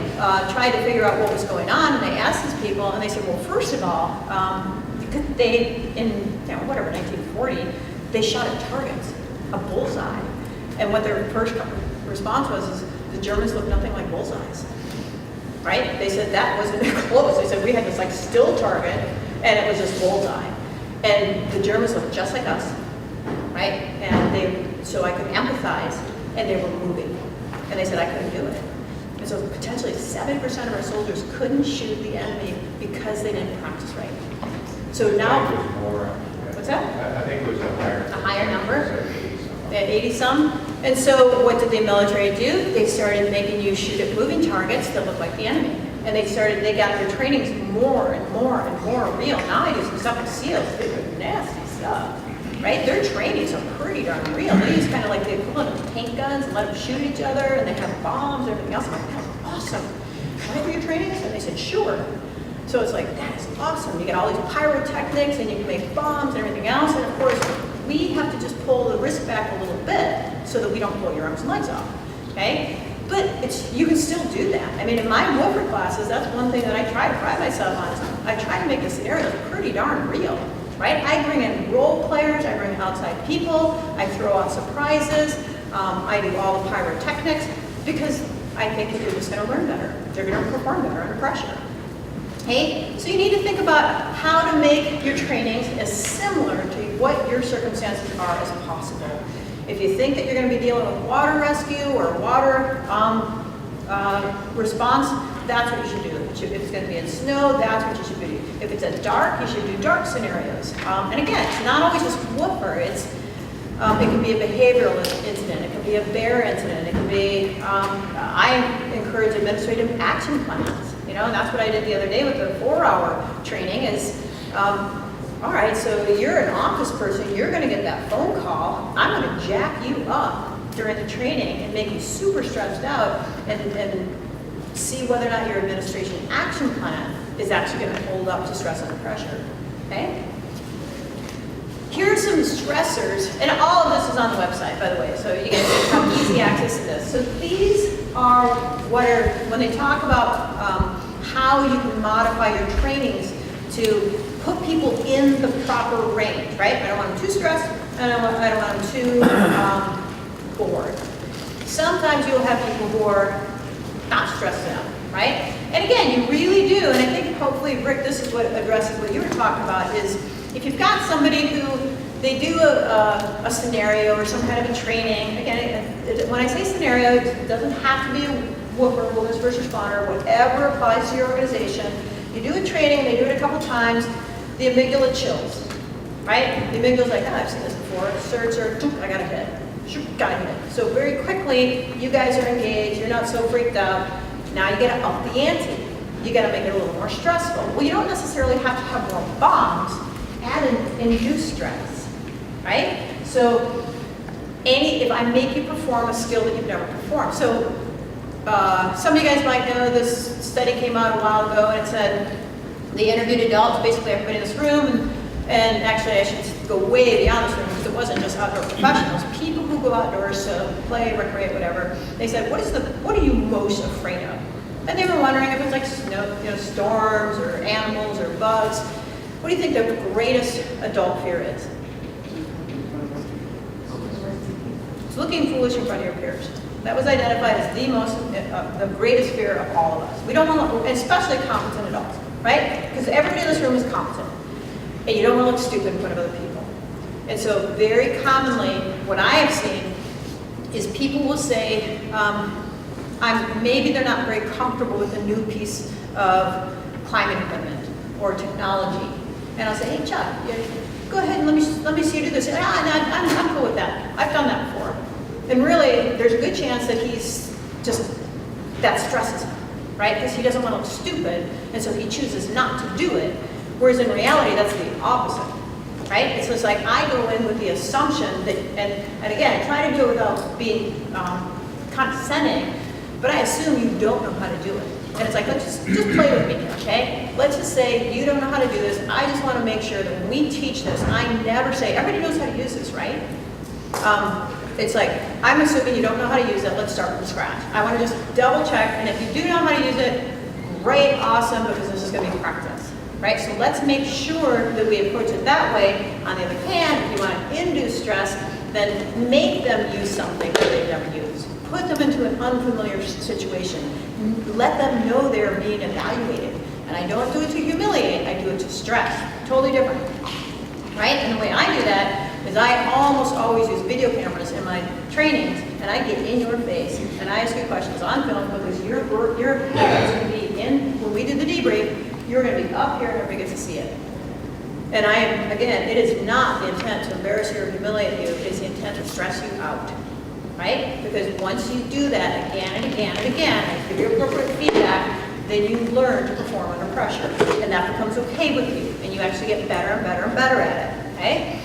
tried to figure out what was going on, and they asked these people, and they said, well, first of all, in 1940, they shot at targets, a bullseye. And what their first response was is the Germans looked nothing like bullseyes, right? They said that wasn't close. They said we had this like still target, and it was this bullseye. And the Germans looked just like us, right? And so I could empathize, and they were moving. And they said I couldn't do it. And so potentially 70% of our soldiers couldn't shoot the enemy because they didn't practice right. So now, what's that? I think it was a higher number. They had 80 some. And so what did the military do? They started making you shoot at moving targets that look like the enemy. And they got their trainings more and more and more real. Now I do some stuff with SEALs. They do nasty stuff, right? Their trainings are pretty darn real. They use kind of like the equivalent of paint guns and let them shoot each other, and they have bombs and everything else. I'm like, that's awesome. Can I do your trainings? And they said, sure. So it's like, that is awesome. You get all these pyrotechnics, and you can make bombs and everything else. And of course, we have to just pull the risk back a little bit so that we don't blow your arms and legs off, okay? But you can still do that. I mean, in my Wilford classes, that's one thing that I try to pride myself on. Is I try to make the scenarios pretty darn real, right? I bring in role players, I bring outside people, I throw out surprises, I do all the pyrotechnics, because I think that you're just gonna learn better. They're gonna perform better under pressure. Okay, so you need to think about how to make your trainings as similar to what your circumstances are as possible. If you think that you're going to be dealing with water rescue or water response, that's what you should do. If it's going to be in snow, that's what you should do. If it's at dark, you should do dark scenarios. And again, it's not always just whooper. It can be a behavioral incident. It can be a bear incident. It can be, I encourage administrative action plans. You know, and that's what I did the other day with the 4-hour training is, all right, so you're an office person, you're gonna get that phone call, I'm gonna jack you up during the training and make you super stressed out and see whether or not your administration action plan is actually gonna hold up to stress under pressure, okay? Here are some stressors, and all of this is on the website, by the way, so you guys have easy access to this. So these are when they talk about how you can modify your trainings to put people in the proper range, right? I don't want them too stressed, and I don't want them too bored. Sometimes you'll have people who are not stressed out, right? And again, you really do, and I think hopefully, Rick, this is what addresses what you were talking about, is if you've got somebody who, they do a scenario or some kind of a training, again, when I say scenario, it doesn't have to be a whooper, wilderness first responder, whatever applies to your organization. You do a training, they do it a couple times, the amygdala chills, right? The amygdala's like, oh, I've seen this before, certs are, I got a hit, got a hit. So very quickly, you guys are engaged, you're not so freaked out, now you gotta up the ante. You gotta make it a little more stressful. Well, you don't necessarily have to have more bombs, add an induced stress, right? So if I make you perform a skill that you've never performed. So some of you guys might know this study came out a while ago and it said they interviewed adults, basically everybody in this room, and actually I should go way beyond this room because it wasn't just outdoor professionals, people who go outdoors to play, recreate, whatever. They said, what are you most afraid of? And they were wondering if it's like storms or animals or bugs. What do you think the greatest adult fear is? It's looking foolish in front of your peers. That was identified as the greatest fear of all of us. We don't want to, especially competent adults, right? Because everybody in this room is competent. And you don't want to look stupid in front of other people. And so very commonly, what I have seen is people will say, maybe they're not very comfortable with a new piece of climate equipment or technology. And I'll say, hey, Chuck, go ahead and let me see you do this. And, I'm cool with that. I've done that before. And really, there's a good chance that that stresses him, right? Because he doesn't want to look stupid, and so he chooses not to do it. Whereas in reality, that's the opposite, right? It's just like I go in with the assumption that, and again, I try to do it without being condescending, but I assume you don't know how to do it. And it's like, let's just play with me, okay? Let's just say you don't know how to do this. I just want to make sure that when we teach this, I never say, everybody knows how to use this, right? It's like, I'm assuming you don't know how to use it, let's start from scratch. I want to just double check, and if you do know how to use it, great, awesome, because this is going to be practice, right? So let's make sure that we approach it that way. On the other hand, if you want to induce stress, then make them use something that they've never used. Put them into an unfamiliar situation. Let them know they're being evaluated. And I don't do it to humiliate, I do it to stress. Totally different, right? And the way I do that is I almost always use video cameras in my trainings, and I get in your face, and I ask you questions on film because your head is going to be in, when we do the debrief, you're going to be up here and everybody gets to see it. And again, it is not the intent to embarrass you or humiliate you, it is the intent to stress you out, right? Because once you do that again and again and again, and give you appropriate feedback, then you learn to perform under pressure, and that becomes okay with you, and you actually get better and better and better at it, okay?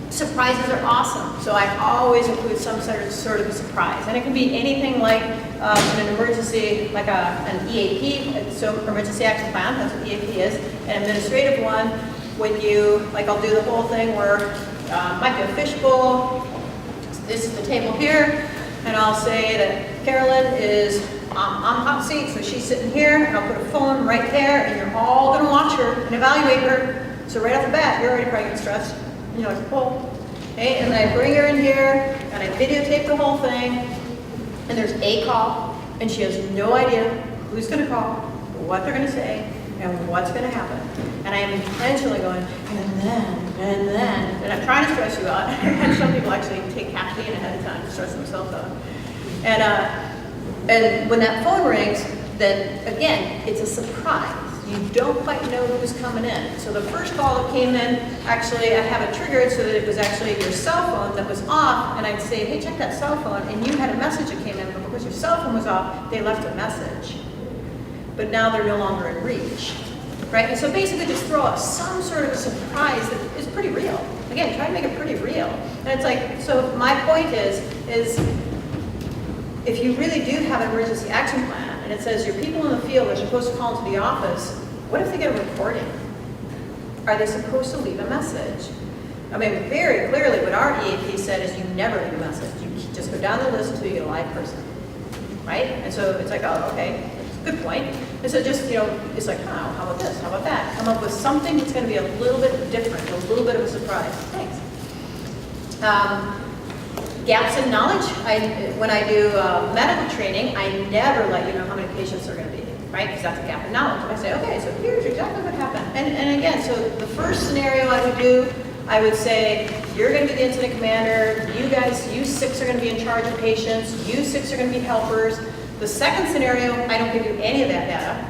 Surprises are awesome, so I always include some sort of a surprise, and it can be anything like an emergency, like an EAP, so emergency action plan, that's what EAP is, an administrative one, when you, like I'll do the whole thing where might be a fishbowl, this is the table here, and I'll say that Carolyn is on hot seat, so she's sitting here, and I'll put a phone right there, and you're all gonna watch her and evaluate her, so right off the bat, you're already probably getting stressed. You know, it's pull. Okay, and then I bring her in here, and I videotape the whole thing, and there's a call, and she has no idea who's going to call, what they're going to say, and what's going to happen. And I am intentionally going, and then And then, and I'm trying to stress you out, and some people actually take caffeine ahead of time to stress themselves out. And when that phone rings, then again, it's a surprise. You don't quite know who's coming in. So the first call that came in, actually, I have it triggered so that it was actually your cell phone that was off, and I'd say, hey, check that cell phone, and you had a message that came in, but because your cell phone was off, they left a message. But now they're no longer in reach, right? And so basically just throw out some sort of a surprise that is pretty real. Again, try to make it pretty real. And it's like, so my point is if you really do have an emergency action plan, and it says your people in the field are supposed to call into the office, what if they get a recording? Are they supposed to leave a message? I mean, very clearly what our EAP said is you never leave a message. You just go down the list until you get a live person, right? And so it's like, oh, okay, good point. And so just, it's like, oh, how about this, how about that? Come up with something that's gonna be a little bit different, a little bit of a surprise. Thanks. Gaps in knowledge. When I do medical training, I never let you know how many patients are going to be, right? Because that's a gap in knowledge. And I say, okay, so here's exactly what happened. And again, so the first scenario I would do, I would say, you're going to be the incident commander. You guys, you 6 are going to be in charge of patients. You 6 are going to be helpers. The second scenario, I don't give you any of that data.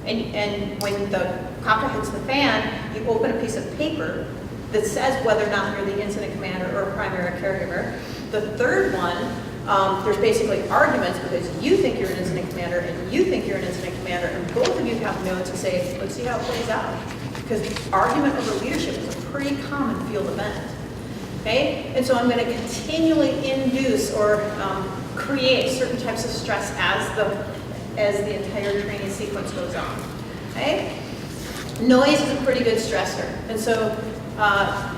And when the copper hits the fan, you open a piece of paper that says whether or not you're the incident commander or a primary caregiver. The third one, there's basically arguments because you think you're an incident commander and you think you're an incident commander, and both of you have notes to say, let's see how it plays out. Because argument over leadership is a pretty common field event. Okay? And so I'm going to continually induce or create certain types of stress as the entire training sequence goes on. Okay? Noise is a pretty good stressor. And so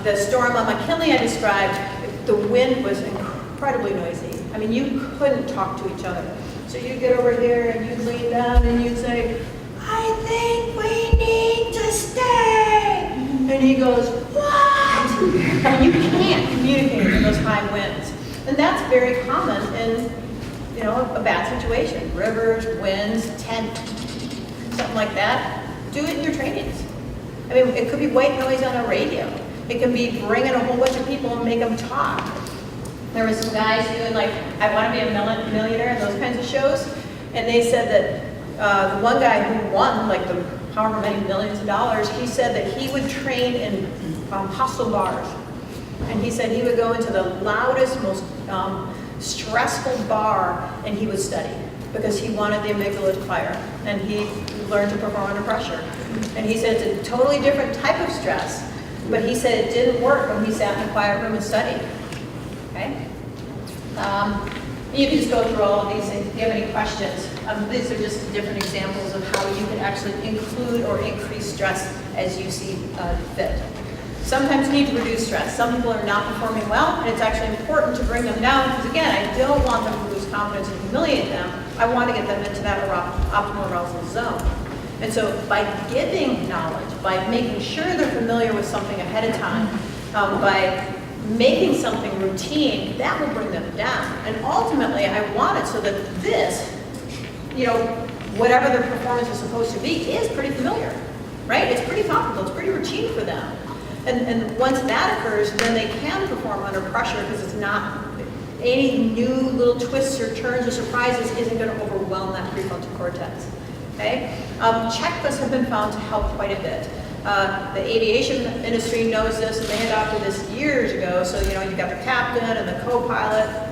the storm on McKinley I described, the wind was incredibly noisy. I mean, you couldn't talk to each other. So you'd get over here and you'd lean down and you'd say, I think we need to stay. And he goes, what? And you can't communicate in those high winds. And that's very common in, a bad situation. Rivers, winds, tent, something like that. Do it in your trainings. I mean, it could be white noise on a radio. It can be bringing a whole bunch of people and make them talk. There were some guys doing like, I want to be a millionaire and those kinds of shows. And they said that the one guy who won like the however many millions of dollars, he said that he would train in hostel bars. And he said he would go into the loudest, most stressful bar and he would study because he wanted the amygdala to fire. And he learned to perform under pressure. And he said it's a totally different type of stress. But he said it didn't work when he sat in a quiet room and studied. Okay? You can just go through all of these things. If you have any questions, these are just different examples of how you can actually include or increase stress as you see fit. Sometimes you need to reduce stress. Some people are not performing well, and it's actually important to bring them down because, again, I don't want them to lose confidence and humiliate them. I want to get them into that optimal arousal zone. And so by giving knowledge, by making sure they're familiar with something ahead of time, by making something routine, that will bring them down. And ultimately, I want it so that this, whatever their performance is supposed to be, is pretty familiar, right? It's pretty comfortable, it's pretty routine for them. And once that occurs, then they can perform under pressure because it's not, any new little twists or turns or surprises isn't going to overwhelm that prefrontal cortex. Okay? Checklists have been found to help quite a bit. The aviation industry knows this, and they adopted this years ago. So, you've got the captain and the co-pilot.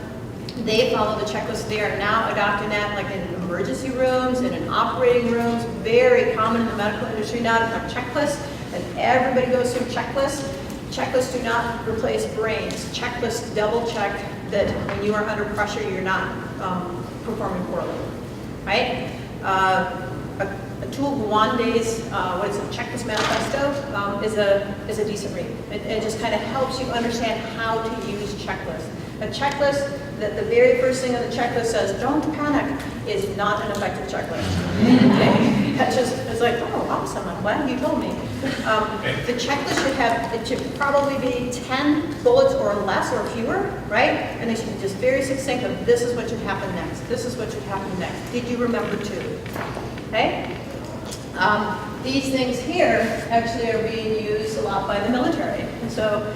They follow the checklist. They are now adopting that like in emergency rooms and in operating rooms. Very common in the medical industry now to have checklists, and everybody goes through checklists. Checklists do not replace brains. Checklists double check that when you are under pressure, you're not performing poorly, right? Atul Gawande's Checklist Manifesto is a decent read. It just kind of helps you understand how to use checklists. A checklist that the very first thing on the checklist says, don't panic, is not an effective checklist. Okay? That's just, it's like, oh, awesome, I'm glad you told me. The checklist should probably be 10 bullets or less or fewer, right? And they should be just very succinct of this is what should happen next. This is what should happen next. Did you remember to? Okay? These things here actually are being used a lot by the military. And so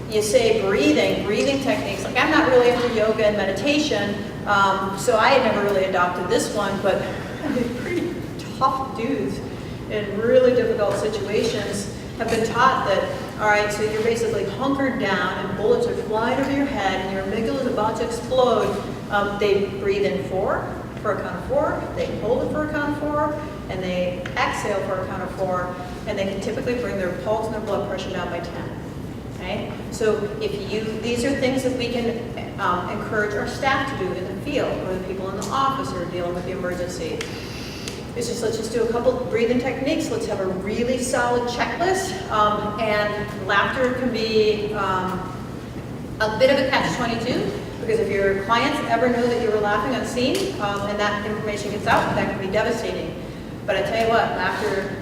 you say breathing techniques. Like I'm not really into yoga and meditation, so I had never really adopted this one, but pretty tough dudes in really difficult situations have been taught that, all right, so you're basically hunkered down and bullets are flying over your head and your amygdala is about to explode. They breathe in for a count of 4, they hold it for a count of 4, and they exhale for a count of 4, and they can typically bring their pulse and their blood pressure down by 10. Okay? So these are things that we can encourage our staff to do in the field, or the people in the office who are dealing with the emergency. Let's just do a couple breathing techniques. Let's have a really solid checklist. And laughter can be a bit of a catch-22, because if your clients ever know that you were laughing on scene and that information gets out, that can be devastating. But I tell you what, laughter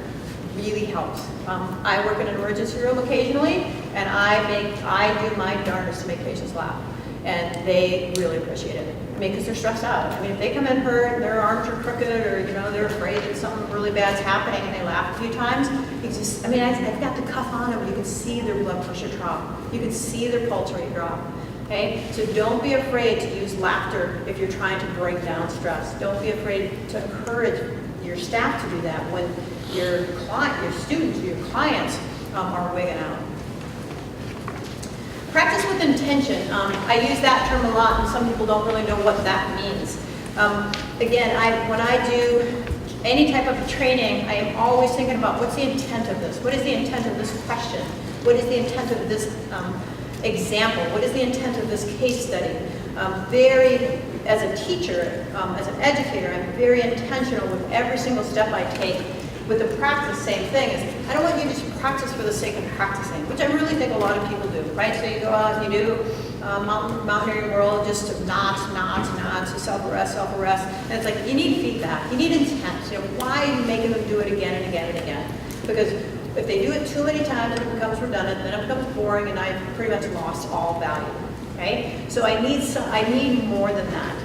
really helps. I work in an emergency room occasionally, and I do my darndest to make patients laugh, and they really appreciate it. I mean, because they're stressed out. I mean, if they come in hurt, and their arms are crooked, or they're afraid that something really bad's happening, and they laugh a few times, I've got the cuff on them, but you can see their blood pressure drop. You can see their pulse rate drop. Okay, so don't be afraid to use laughter if you're trying to break down stress. Don't be afraid to encourage your staff to do that when your students, your clients are wigging out. Practice with intention. I use that term a lot, and some people don't really know what that means. Again, when I do any type of training, I am always thinking about what's the intent of this? What is the intent of this question? What is the intent of this example? What is the intent of this case study? As a teacher, as an educator, I'm very intentional with every single step I take. With the practice, same thing. I don't want you to just practice for the sake of practicing, which I really think a lot of people do, right? So you go out and you do mountaineering world just to knots, to self-arrest, and it's like you need feedback, you need intent. So why are you making them do it again and again and again? Because if they do it too many times, it becomes redundant, then it becomes boring, and I've pretty much lost all value. Okay? So I need more than that.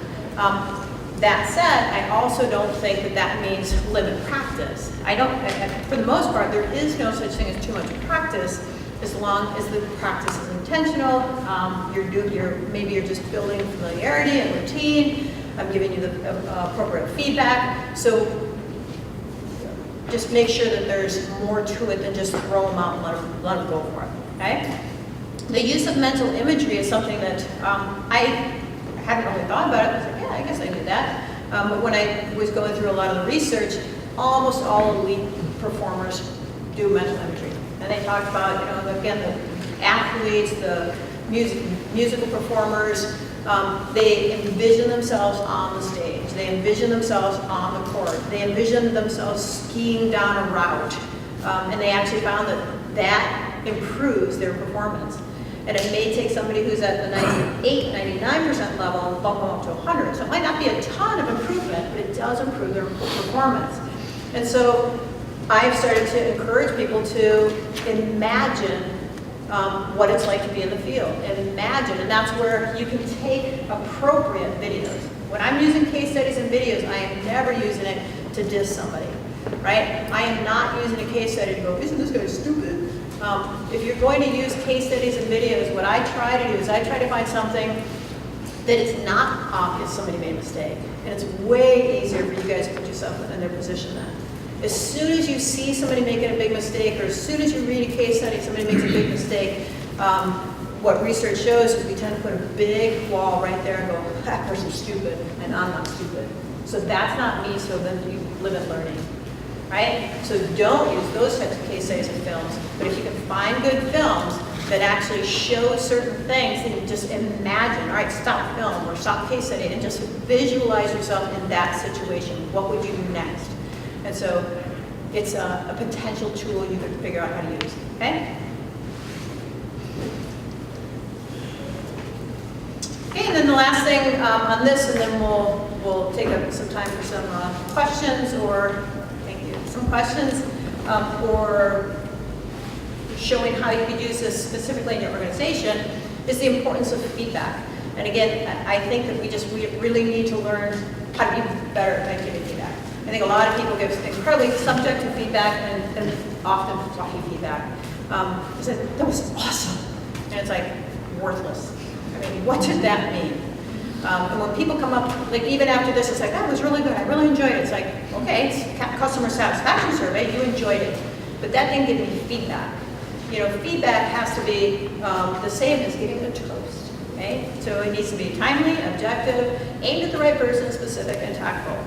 That said, I also don't think that means limit practice. For the most part, there is no such thing as too much practice, as long as the practice is intentional. Maybe you're just building familiarity and routine. I'm giving you the appropriate feedback. So just make sure that there's more to it than just throw them out and let them go for it. Okay? The use of mental imagery is something that I hadn't really thought about it. I was like, yeah, I guess I knew that. But when I was going through a lot of the research, almost all elite performers do mental imagery. And they talked about, again, the athletes, the musical performers, they envision themselves on the stage. They envision themselves on the court. They envision themselves skiing down a route. And they actually found that improves their performance. And it may take somebody who's at the 99% level and bump them up to 100. So it might not be a ton of improvement, but it does improve their performance. And so I've started to encourage people to imagine what it's like to be in the field. Imagine, and that's where you can take appropriate videos. When I'm using case studies and videos, I am never using it to diss somebody, right? I am not using a case study to go, isn't this guy stupid? If you're going to use case studies and videos, what I try to do is I try to find something that it's not obvious somebody made a mistake. And it's way easier for you guys to put yourself in their position then. As soon as you see somebody making a big mistake, or as soon as you read a case study and somebody makes a big mistake, what research shows is we tend to put a big wall right there and go, that person's stupid, and I'm not stupid. So that's not me, so then you limit learning. Right? So don't use those types of case studies and films, but if you can find good films that actually show certain things, then just imagine, all right, stop film or stop case study and just visualize yourself in that situation. What would you do next? And so it's a potential tool you could figure out how to use, okay? Okay, and then the last thing on this, and then we'll take up some time for some questions or some questions or showing how you could use this specifically in your organization, is the importance of feedback. And again, I think that we really need to learn how to be better at giving feedback. I think a lot of people give incredibly subjective feedback and often fluffy feedback. he said, that was awesome. And it's like, worthless. I mean, what did that mean? And when people come up, like even after this, it's like, that was really good, I really enjoyed it. It's like, okay, it's a customer satisfaction survey, you enjoyed it. But that didn't give me feedback. You know, feedback has to be the same as giving a toast, okay? So it needs to be timely, objective, aimed at the right person, specific, and tactful.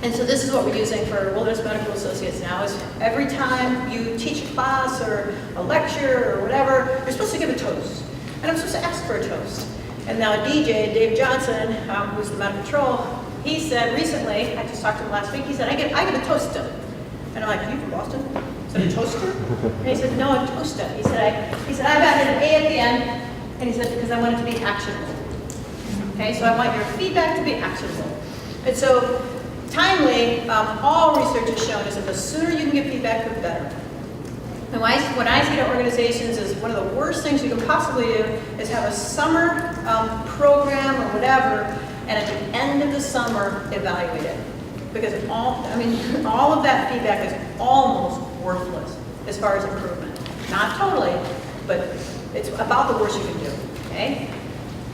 And so this is what we're using for Wilderness Medical Associates now, is every time you teach a class or a lecture or whatever, you're supposed to give a toast. And I'm supposed to ask for a toast. And now DJ, Dave Johnson, who's the medical patrol, he said recently, I just talked to him last week, he said, I give a toaster. And I'm like, you from Boston? Is that a toaster? And he said, no, a toaster. He said, I've added an A at the end. And he said, because I want it to be actionable. Okay, so I want your feedback to be actionable. And so, timely, all research has shown is that the sooner you can get feedback, the better. And when I see to organizations is one of the worst things you can possibly do is have a summer program or whatever, and at the end of the summer, evaluate it. Because all of that feedback is almost worthless as far as improvement. Not totally, but it's about the worst you can do, okay?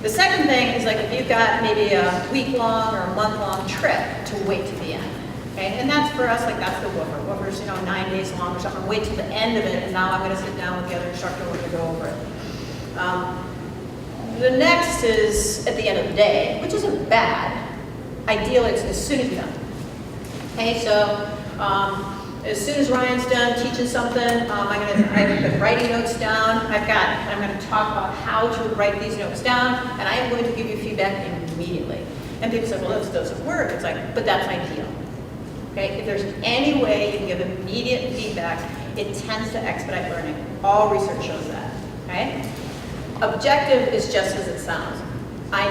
The second thing is like if you've got maybe a week-long or a month-long trip to wait to the end, okay? And that's for us, like that's the woofer. Woofer's, 9 days long or something. Wait to the end of it, and now I'm going to sit down with the other instructor, we're going to go over it. The next is at the end of the day, which isn't bad. Ideally, it's as soon as you're done. Okay, so as soon as Ryan's done teaching something, I've been writing notes down. I'm going to talk about how to write these notes down, and I am going to give you feedback immediately. And people say, well, this doesn't work. It's like, but that's ideal. Okay, if there's any way you can give immediate feedback, it tends to expedite learning. All research shows that. Okay, objective is just as it sounds. I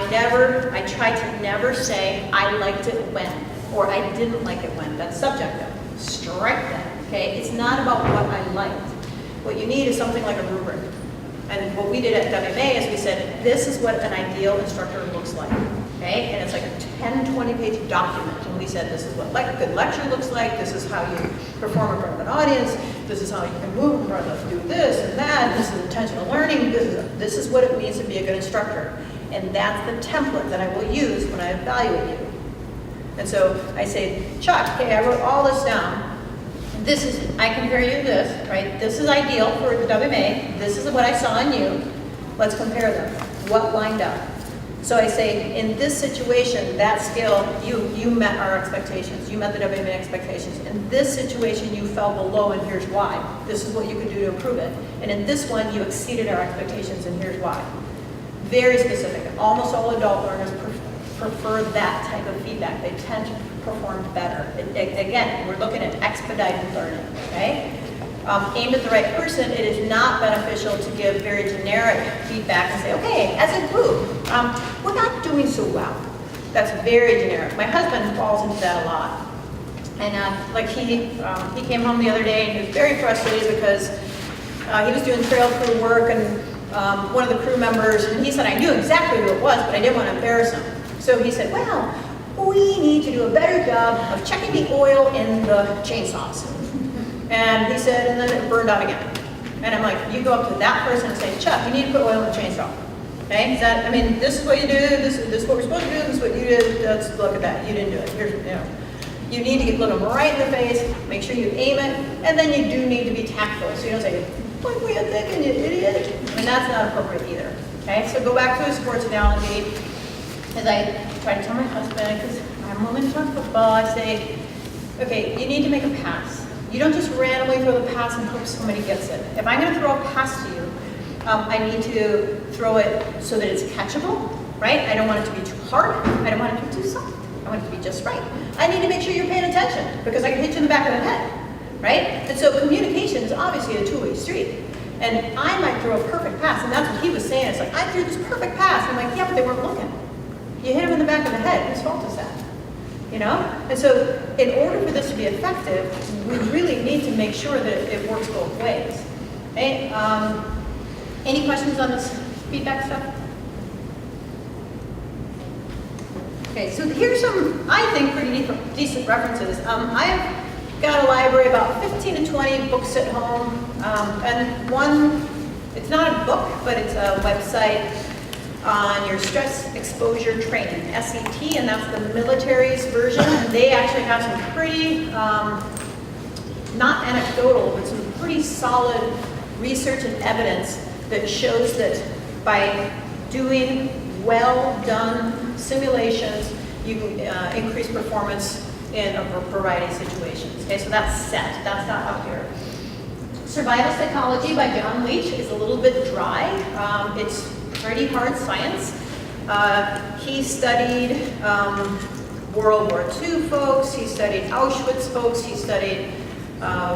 try to never say I liked it when, or I didn't like it when. That's subjective. Strike that, okay? It's not about what I liked. What you need is something like a rubric. And what we did at WMA is we said, this is what an ideal instructor looks like, okay? And it's like a 10, 20-page document. And we said, this is what a good lecture looks like. This is how you perform in front of an audience. This is how you can move in front of us, do this and that. This is intentional learning. This is what it means to be a good instructor. And that's the template that I will use when I evaluate you. And so I say, Chuck, okay, I wrote all this down. I compare you to this, right? This is ideal for the WMA. This is what I saw in you. Let's compare them. What lined up? So I say, in this situation, that skill, you met our expectations. You met the WMA expectations. In this situation, you fell below, and here's why. This is what you could do to improve it. And in this one, you exceeded our expectations, and here's why. Very specific. And almost all adult learners prefer that type of feedback. They tend to perform better. Again, we're looking at expedited learning, okay? Aimed at the right person, it is not beneficial to give very generic feedback and say, okay, as a group, we're not doing so well. That's very generic. My husband falls into that a lot. And like he came home the other day and he was very frustrated because he was doing trail crew work, and one of the crew members, and he said, I knew exactly who it was, but I didn't want to embarrass him. So he said, well, we need to do a better job of checking the oil in the chainsaws. And he said, and then it burned out again. And I'm like, you go up to that person and say, Chuck, you need to put oil in the chainsaw. Okay? This is what you do, this is what we're supposed to do, this is what you did, let's look at that. You didn't do it. Here's, you need to look them right in the face, make sure you aim it, and then you do need to be tactful. So you don't say, what were you thinking, you idiot? And that's not appropriate either. Okay? So go back to a sports analogy. As I try to tell my husband, because I'm a woman who talks football, I say, okay, you need to make a pass. You don't just randomly throw the pass and hope somebody gets it. If I'm going to throw a pass to you, I need to throw it so that it's catchable, right? I don't want it to be too hard. I don't want it to be too soft. I want it to be just right. I need to make sure you're paying attention because I can hit you in the back of the head, right? And so communication is obviously a two-way street. And I might throw a perfect pass, and that's what he was saying. It's like, I threw this perfect pass. And I'm like, yeah, but they weren't looking. You hit him in the back of the head. Whose fault is that? And so in order for this to be effective, we really need to make sure that it works both ways. Okay? Any questions on this feedback stuff? Okay, so here's some, I think, pretty decent references. I have got a library, about 15 to 20 books at home, and one, it's not a book, but it's a website on your stress exposure training, SET, and that's the military's version. And they actually have some pretty, not anecdotal, but some pretty solid research and evidence that shows that by doing well-done simulations, you can increase performance in a variety of situations. Okay, so that's set. That's not up here. Survival Psychology by John Leach is a little bit dry. It's pretty hard science. He studied World War II folks. He studied Auschwitz folks. He studied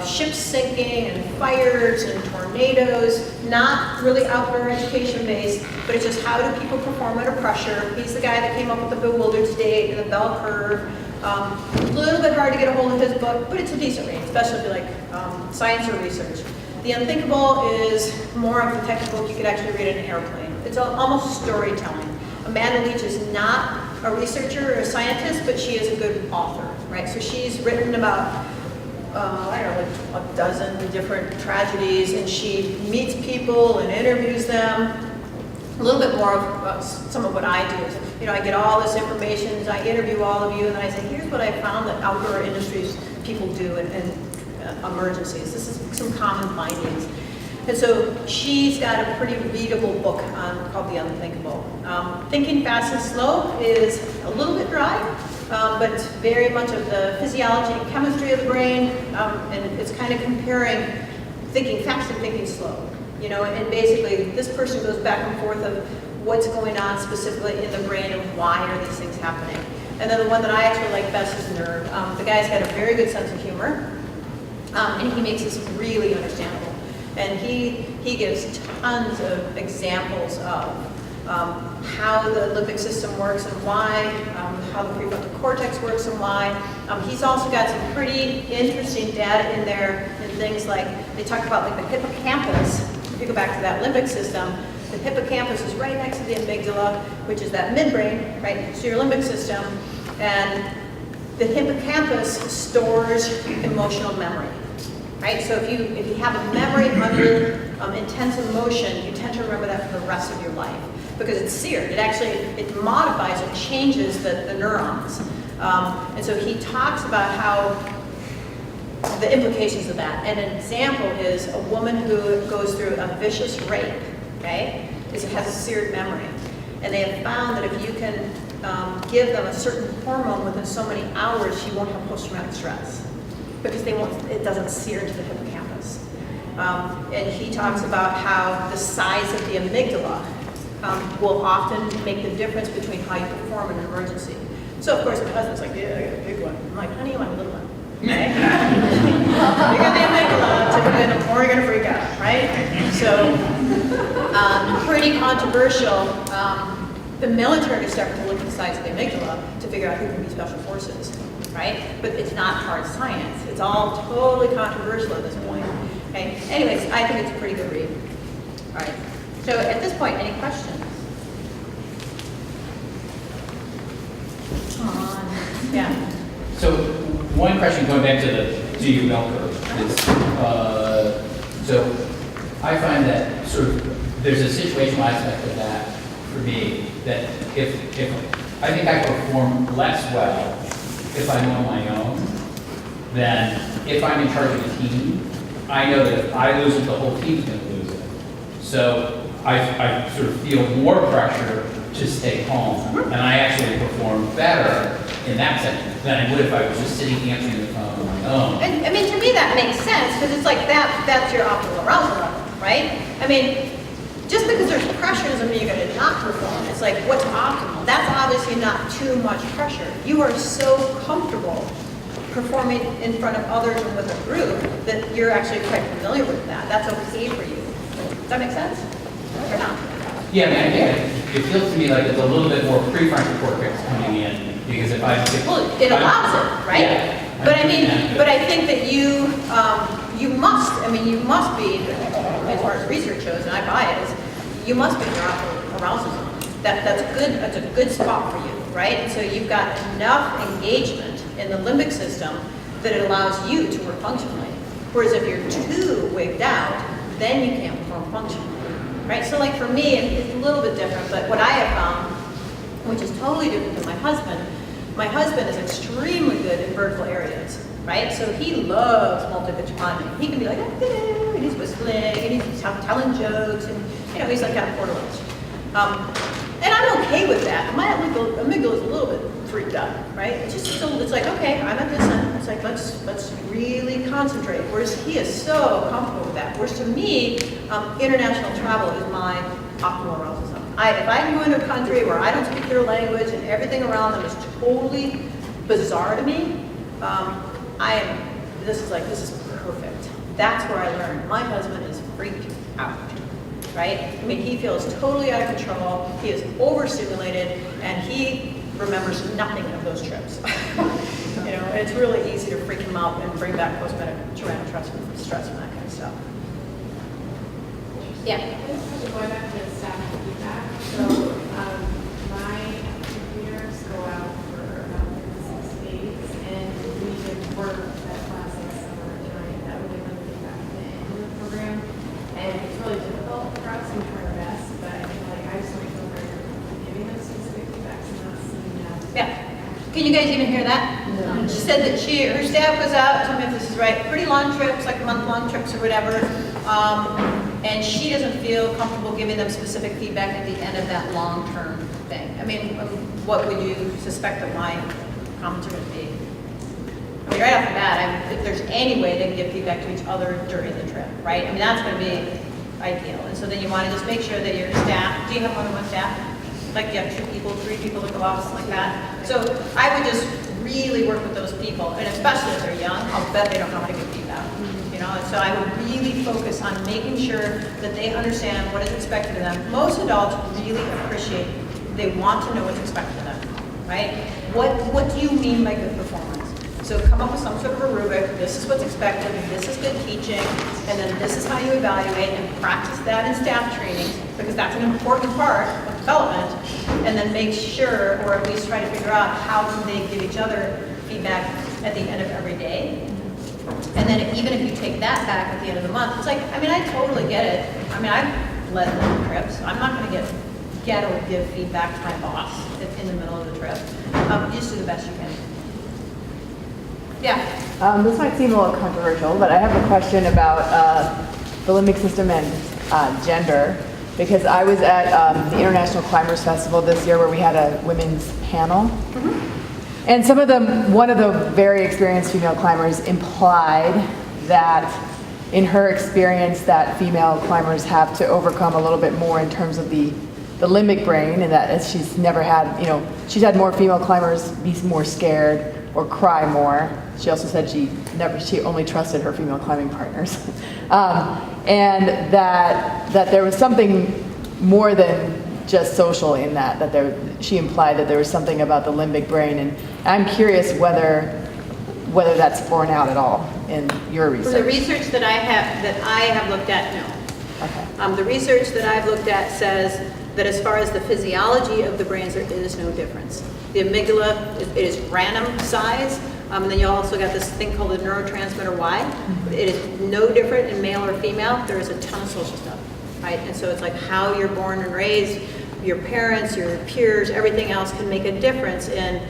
ships sinking and fires and tornadoes. Not really outdoor education based, but it's just how do people perform under pressure. He's the guy that came up with the bewildered state and the bell curve. A little bit hard to get a hold of his book, but it's a decent read, especially if you like science or research. The Unthinkable is more of a technical book you could actually read in an airplane. It's almost storytelling. Amanda Leach is not a researcher or a scientist, but she is a good author, right? So she's written about, I don't know, like a dozen different tragedies, and she meets people and interviews them. A little bit more of some of what I do is, you know, I get all this information, I interview all of you, and then I say, here's what I found that outdoor industries people do in emergencies. This is some common findings. And so she's got a pretty readable book called The Unthinkable. Thinking Fast and Slow is a little bit dry, but it's very much of the physiology and chemistry of the brain, and it's kind of comparing thinking fast and thinking slow. You know, and basically this person goes back and forth of what's going on specifically in the brain and why are these things happening. And then the one that I actually like best is Nerve. The guy's got a very good sense of humor, and he makes this really understandable. And he gives tons of examples of how the limbic system works and why, how the prefrontal cortex works and why. He's also got some pretty interesting data in there in things like, they talk about like the hippocampus. If you go back to that limbic system, the hippocampus is right next to the amygdala, which is that midbrain, right? So your limbic system, and the hippocampus stores emotional memory, right? So if you have a memory under intense emotion, you tend to remember that for the rest of your life because it's seared. It modifies or changes the neurons. And so he talks about how the implications of that. And an example is a woman who goes through a vicious rape, okay, has a seared memory. And they have found that if you can give them a certain hormone within so many hours, she won't have post-traumatic stress because it doesn't sear into the hippocampus. And he talks about how the size of the amygdala will often make the difference between how you perform in an emergency. So of course my husband's like, yeah, I got a big one. I'm like, honey, you want a little one? Okay? You got the amygdala, typically the more you're going to freak out, right? So, pretty controversial. The military is starting to look at the size of the amygdala to figure out who can be special forces, right? But it's not hard science. It's all totally controversial at this point. Okay? Anyways, I think it's a pretty good read. All right. So at this point, any questions? Come on. Yeah. So one question going back to the your bell curve is, so I find that sort of there's a situational aspect of that for me that if I think I perform less well if I'm on my own than if I'm in charge of a team. I know that if I lose it, the whole team's going to lose it. So I sort of feel more pressure to stay calm, and I actually perform better in that sense than I would if I was just sitting answering the phone on my own. And I mean, to me that makes sense because it's like that's your optimal arousal level, right? I mean, just because there's pressure doesn't mean you're going to not perform. It's like, what's optimal? That's obviously not too much pressure. You are so comfortable performing in front of others and with a group that you're actually quite familiar with that. That's okay for you. Does that make sense? Or not? Yeah, I mean, yeah, it feels to me like it's a little bit more prefrontal cortex coming in because if I... Well, it allows it, right? Yeah. But I mean, but I think that you must be, as far as research shows, and I buy it, is you must be in your optimal arousal zone. That's good. That's a good spot for you, right? And so you've got enough engagement in the limbic system that it allows you to work functionally. Whereas if you're too wigged out, then you can't perform functionally, right? So like for me, it's a little bit different, but what I have found, which is totally different than my husband is extremely good in vertical areas, right? So he loves multi-pitch climbing. He can be like, and he's whistling, and he's telling jokes, and he's like kind of portals. And I'm okay with that. My amygdala is a little bit freaked out, right? It's like, okay, I'm at this end. It's like, let's really concentrate. Whereas he is so comfortable with that. Whereas to me, international travel is my optimal arousal zone. If I can go into a country where I don't speak their language and everything around them is totally bizarre to me, this is perfect. That's where I learned. My husband is freaked out, right? I mean, he feels totally out of control. He is overstimulated, and he remembers nothing of those trips. It's really easy to freak him out and bring back post-traumatic stress and that kind of stuff. Yeah. Going back to the staff feedback, so my computers go out for about 6 days, and we did work that classic summer time that would give them feedback at the end of the program, and it's really difficult for us and try our best, but I feel like I just don't feel very comfortable giving them specific feedbacks and not seeing that. Yeah. Can you guys even hear that? No. She said that her staff goes out, tell me if this is right, pretty long trips, like month-long trips or whatever, and she doesn't feel comfortable giving them specific feedback at the end of that long-term thing. I mean, what would you suspect that my comments are going to be? I mean, right off the bat, if there's any way they can give feedback to each other during the trip, right? I mean, that's going to be ideal. And so then you want to just make sure that your staff, do you have more than one staff? Like you have 2 people, 3 people that go out, something like that. So I would just really work with those people, and especially if they're young, I'll bet they don't know how to give feedback. And so I would really focus on making sure that they understand what is expected of them. Most adults really appreciate, they want to know what's expected of them, right? What do you mean by good performance? So come up with some sort of a rubric. This is what's expected, this is good teaching, and then this is how you evaluate, and practice that in staff trainings, because that's an important part of development. And then make sure, or at least try to figure out how can they give each other feedback at the end of every day. And then even if you take that back at the end of the month, it's like, I mean, I totally get it. I mean, I've led long trips. I'm not going to get or give feedback to my boss in the middle of the trip. You just do the best you can. Yeah. This might seem a little controversial, but I have a question about the limbic system and gender, because I was at the International Climbers Festival this year where we had a women's panel. Mm-hmm. And one of the very experienced female climbers implied that in her experience that female climbers have to overcome a little bit more in terms of the limbic brain, and that she's never had, she's had more female climbers be more scared or cry more. She also said she only trusted her female climbing partners. And that there was something more than just social in that she implied that there was something about the limbic brain, and I'm curious whether that's borne out at all in your research. For the research that I have looked at, no. Okay. The research that I've looked at says that as far as the physiology of the brains, there is no difference. The amygdala, it is random size, and then you also got this thing called the neurotransmitter Y. Mm-hmm. It is no different in male or female. There is a ton of social stuff, right? And so it's like how you're born and raised, your parents, your peers, everything else can make a difference in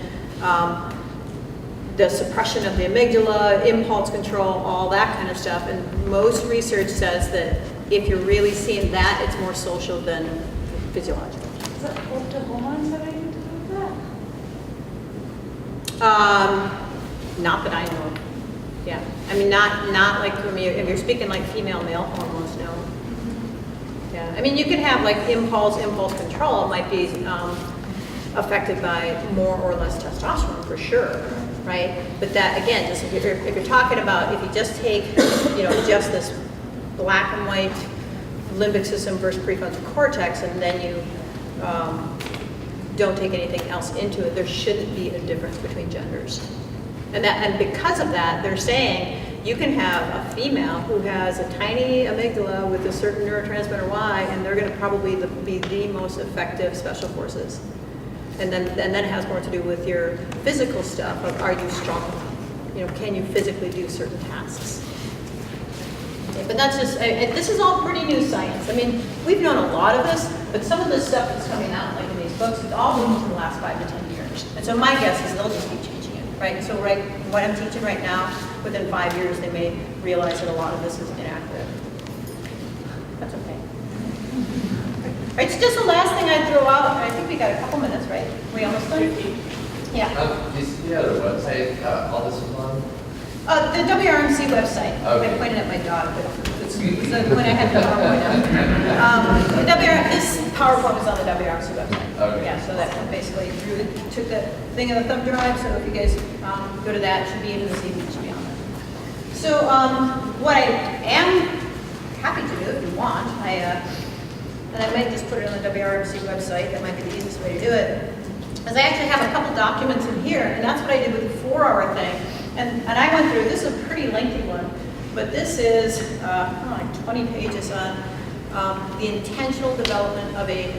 the suppression of the amygdala, impulse control, all that kind of stuff. And most research says that if you're really seeing that, it's more social than physiological. Is that what the hormones have anything to do with that? Not that I know of. Yeah. I mean, not like if you're speaking like female-male hormones, no. Yeah. I mean, you can have like impulse control might be affected by more or less testosterone for sure, right? But that again, just if you're talking about if you just take just this black and white limbic system versus prefrontal cortex, and then you don't take anything else into it, there shouldn't be a difference between genders. And because of that, they're saying you can have a female who has a tiny amygdala with a certain neurotransmitter Y, and they're going to probably be the most effective special forces. And then it has more to do with your physical stuff of are you strong enough, can you physically do certain tasks? Okay, but that's just, this is all pretty new science. I mean, we've known a lot of this, but some of this stuff that's coming out, like in these books, it's all been in the last 5 to 10 years. And so my guess is they'll just keep changing it, right? So what I'm teaching right now, within 5 years, they may realize that a lot of this is inaccurate. That's okay. It's just the last thing I'd throw out. I think we got a couple minutes, right? We almost done? Yeah. You see the other website all this was on? The WRMC website. Okay. I pointed at my dog, but it's when I had the PowerPoint up. This PowerPoint was on the WRMC website. Okay. Yeah, so that basically took the thing in the thumb drive, so if you guys go to that, it should be even this evening, it should be on there. So what I am happy to do, if you want, and I might just put it on the WRMC website, that might be the easiest way to do it, is I actually have a couple documents in here, and that's what I did with the 4-hour thing. And I went through, this is a pretty lengthy one, but this is like 20 pages on the intentional development of a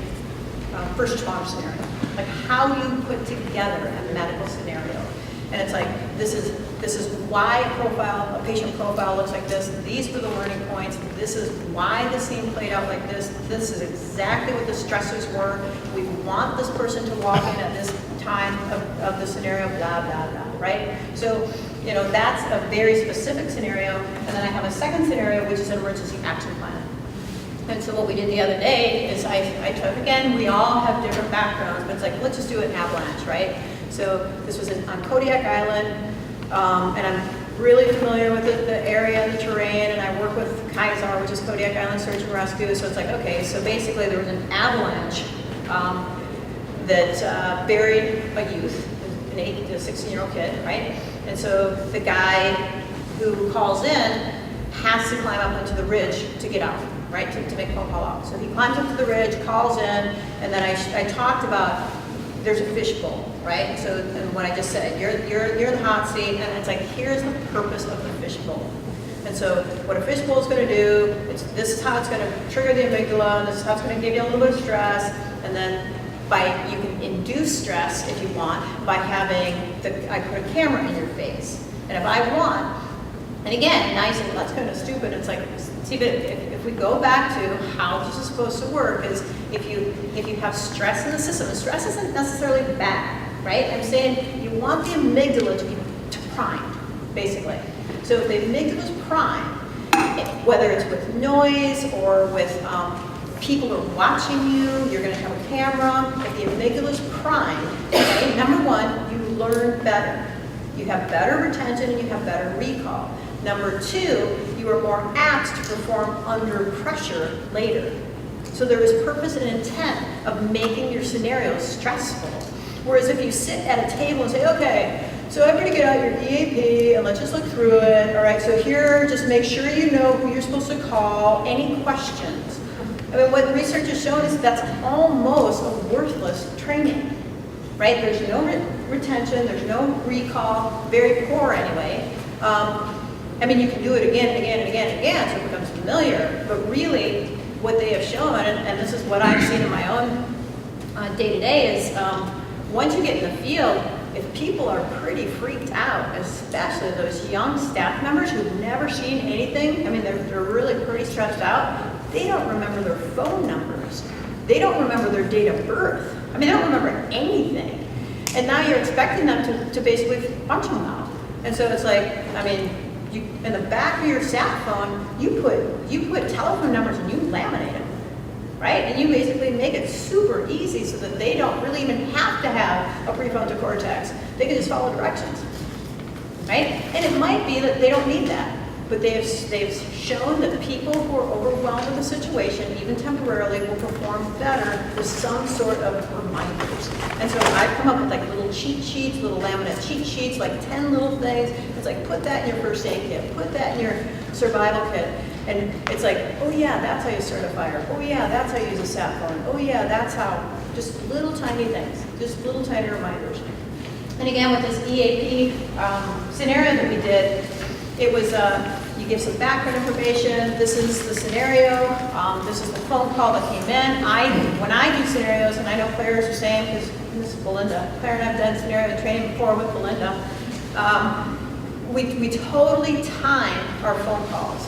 first responder scenario. Like how you put together a medical scenario. And it's like, this is why a patient profile looks like this. These were the learning points. This is why the scene played out like this. This is exactly what the stressors were. We want this person to walk in at this time of the scenario, blah, blah, blah, right? So, that's a very specific scenario. And then I have a second scenario, which is an emergency action plan. And so what we did the other day is I took, again, we all have different backgrounds, but it's like, let's just do an avalanche, right? So this was on Kodiak Island, and I'm really familiar with the area and the terrain, and I work with Kaiser, which is Kodiak Island Search and Rescue. So it's like, okay, so basically there was an avalanche that buried a youth, an 8 to 16-year-old kid, right? And so the guy who calls in has to climb up onto the ridge to get out, right, to make a phone call out. So he climbs up to the ridge, calls in, and then I talked about there's a fishbowl, right? So, and what I just said, you're in the hot seat, and it's like, here's the purpose of the fishbowl. And so what a fishbowl is going to do, this is how it's going to trigger the amygdala, and this is how it's going to give you a little bit of stress, and then you can induce stress if you want by having I put a camera in your face. And if I want, and again, nice, and that's kind of stupid, it's like, see, but if we go back to how this is supposed to work, is if you have stress in the system, and stress isn't necessarily bad, right? I'm saying you want the amygdala to be primed, basically. So if the amygdala is primed, whether it's with noise or with people are watching you, you're going to have a camera. If the amygdala is primed, okay, number one, you learn better. You have better retention and you have better recall. Number two, you are more apt to perform under pressure later. So there is purpose and intent of making your scenarios stressful. Whereas if you sit at a table and say, okay, so everybody get out your EAP and let's just look through it. All right, so here, just make sure you know who you're supposed to call. Any questions? I mean, what research has shown is that's almost a worthless training, right? There's no retention, there's no recall, very poor anyway. I mean, you can do it again and again and again and again, so it becomes familiar, but really what they have shown, and this is what I've seen in my own day-to-day, is once you get in the field, if people are pretty freaked out, especially those young staff members who've never seen anything, I mean, they're really pretty stressed out, they don't remember their phone numbers. They don't remember their date of birth. I mean, they don't remember anything. And now you're expecting them to basically function now. And so it's like, I mean, in the back of your sat phone, you put telephone numbers and you laminate them, right? And you basically make it super easy so that they don't really even have to have a prefrontal cortex. They can just follow directions, right? And it might be that they don't need that. But they've shown that people who are overwhelmed with the situation, even temporarily, will perform better with some sort of reminders. And so I've come up with like little cheat sheets, little laminate cheat sheets, like 10 little things. It's like, put that in your first aid kit, put that in your survival kit. And it's like, oh yeah, that's how you start a fire. Oh yeah, that's how you use a sat phone. Oh yeah, that's how, just little tiny things, just little tiny reminders. And again, with this EAP scenario that we did, it was, you give some background information, this is the scenario, this is the phone call that came in. When I do scenarios, and I know Claire's the same, because this is Belinda. Claire and I've done scenario training before with Belinda. we totally time our phone calls.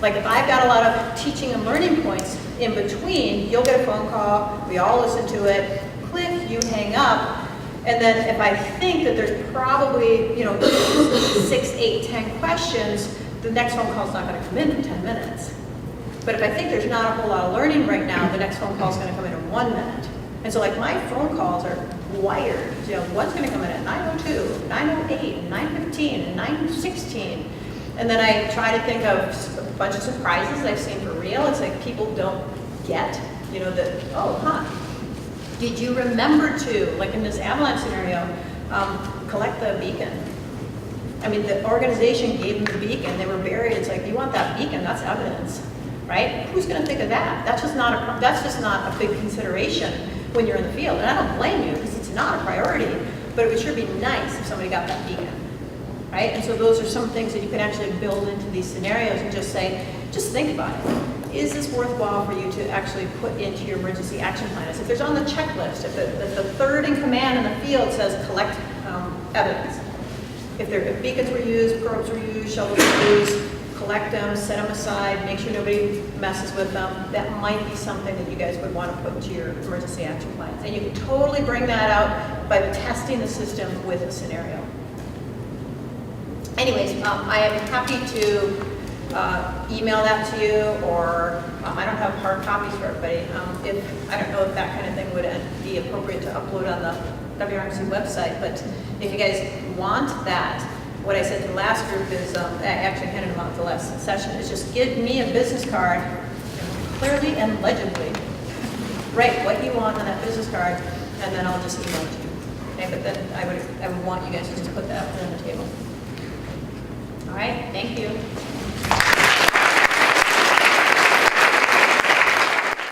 Like if I've got a lot of teaching and learning points in between, you'll get a phone call, we all listen to it, click, you hang up, and then if I think that there's probably, 6, 8, 10 questions, the next phone call's not gonna come in 10 minutes. But if I think there's not a whole lot of learning right now, the next phone call's gonna come in 1 minute. And so like my phone calls are wired, one's gonna come in at 9:02, 9:08, 9:15, and 9:16. And then I try to think of a bunch of surprises I've seen for real. It's like people don't get, that, did you remember to, like in this avalanche scenario, collect the beacon? I mean, the organization gave them the beacon, they were buried. It's like, you want that beacon, that's evidence, right? Who's gonna think of that? That's just not a big consideration when you're in the field. And I don't blame you, because it's not a priority, but it would sure be nice if somebody got that beacon, right? And so those are some things that you can actually build into these scenarios and just say, just think about it. Is this worthwhile for you to actually put into your emergency action plan? If there's on the checklist, if the third in command in the field says collect evidence, if beacons were used, probes were used, shovels were used, collect them, set them aside, make sure nobody messes with them, that might be something that you guys would want to put into your emergency action plans. And you can totally bring that out by testing the system with a scenario. Anyways, I am happy to email that to you, or I don't have hard copies for everybody. I don't know if that kind of thing would be appropriate to upload on the WRMC website, but if you guys want that, what I said to the last group is, I actually handed them out at the last session, is just give me a business card, and clearly and legibly write what you want on that business card, and then I'll just email it to you. Okay, but then I would want you guys to just put that on the table. All right, thank you.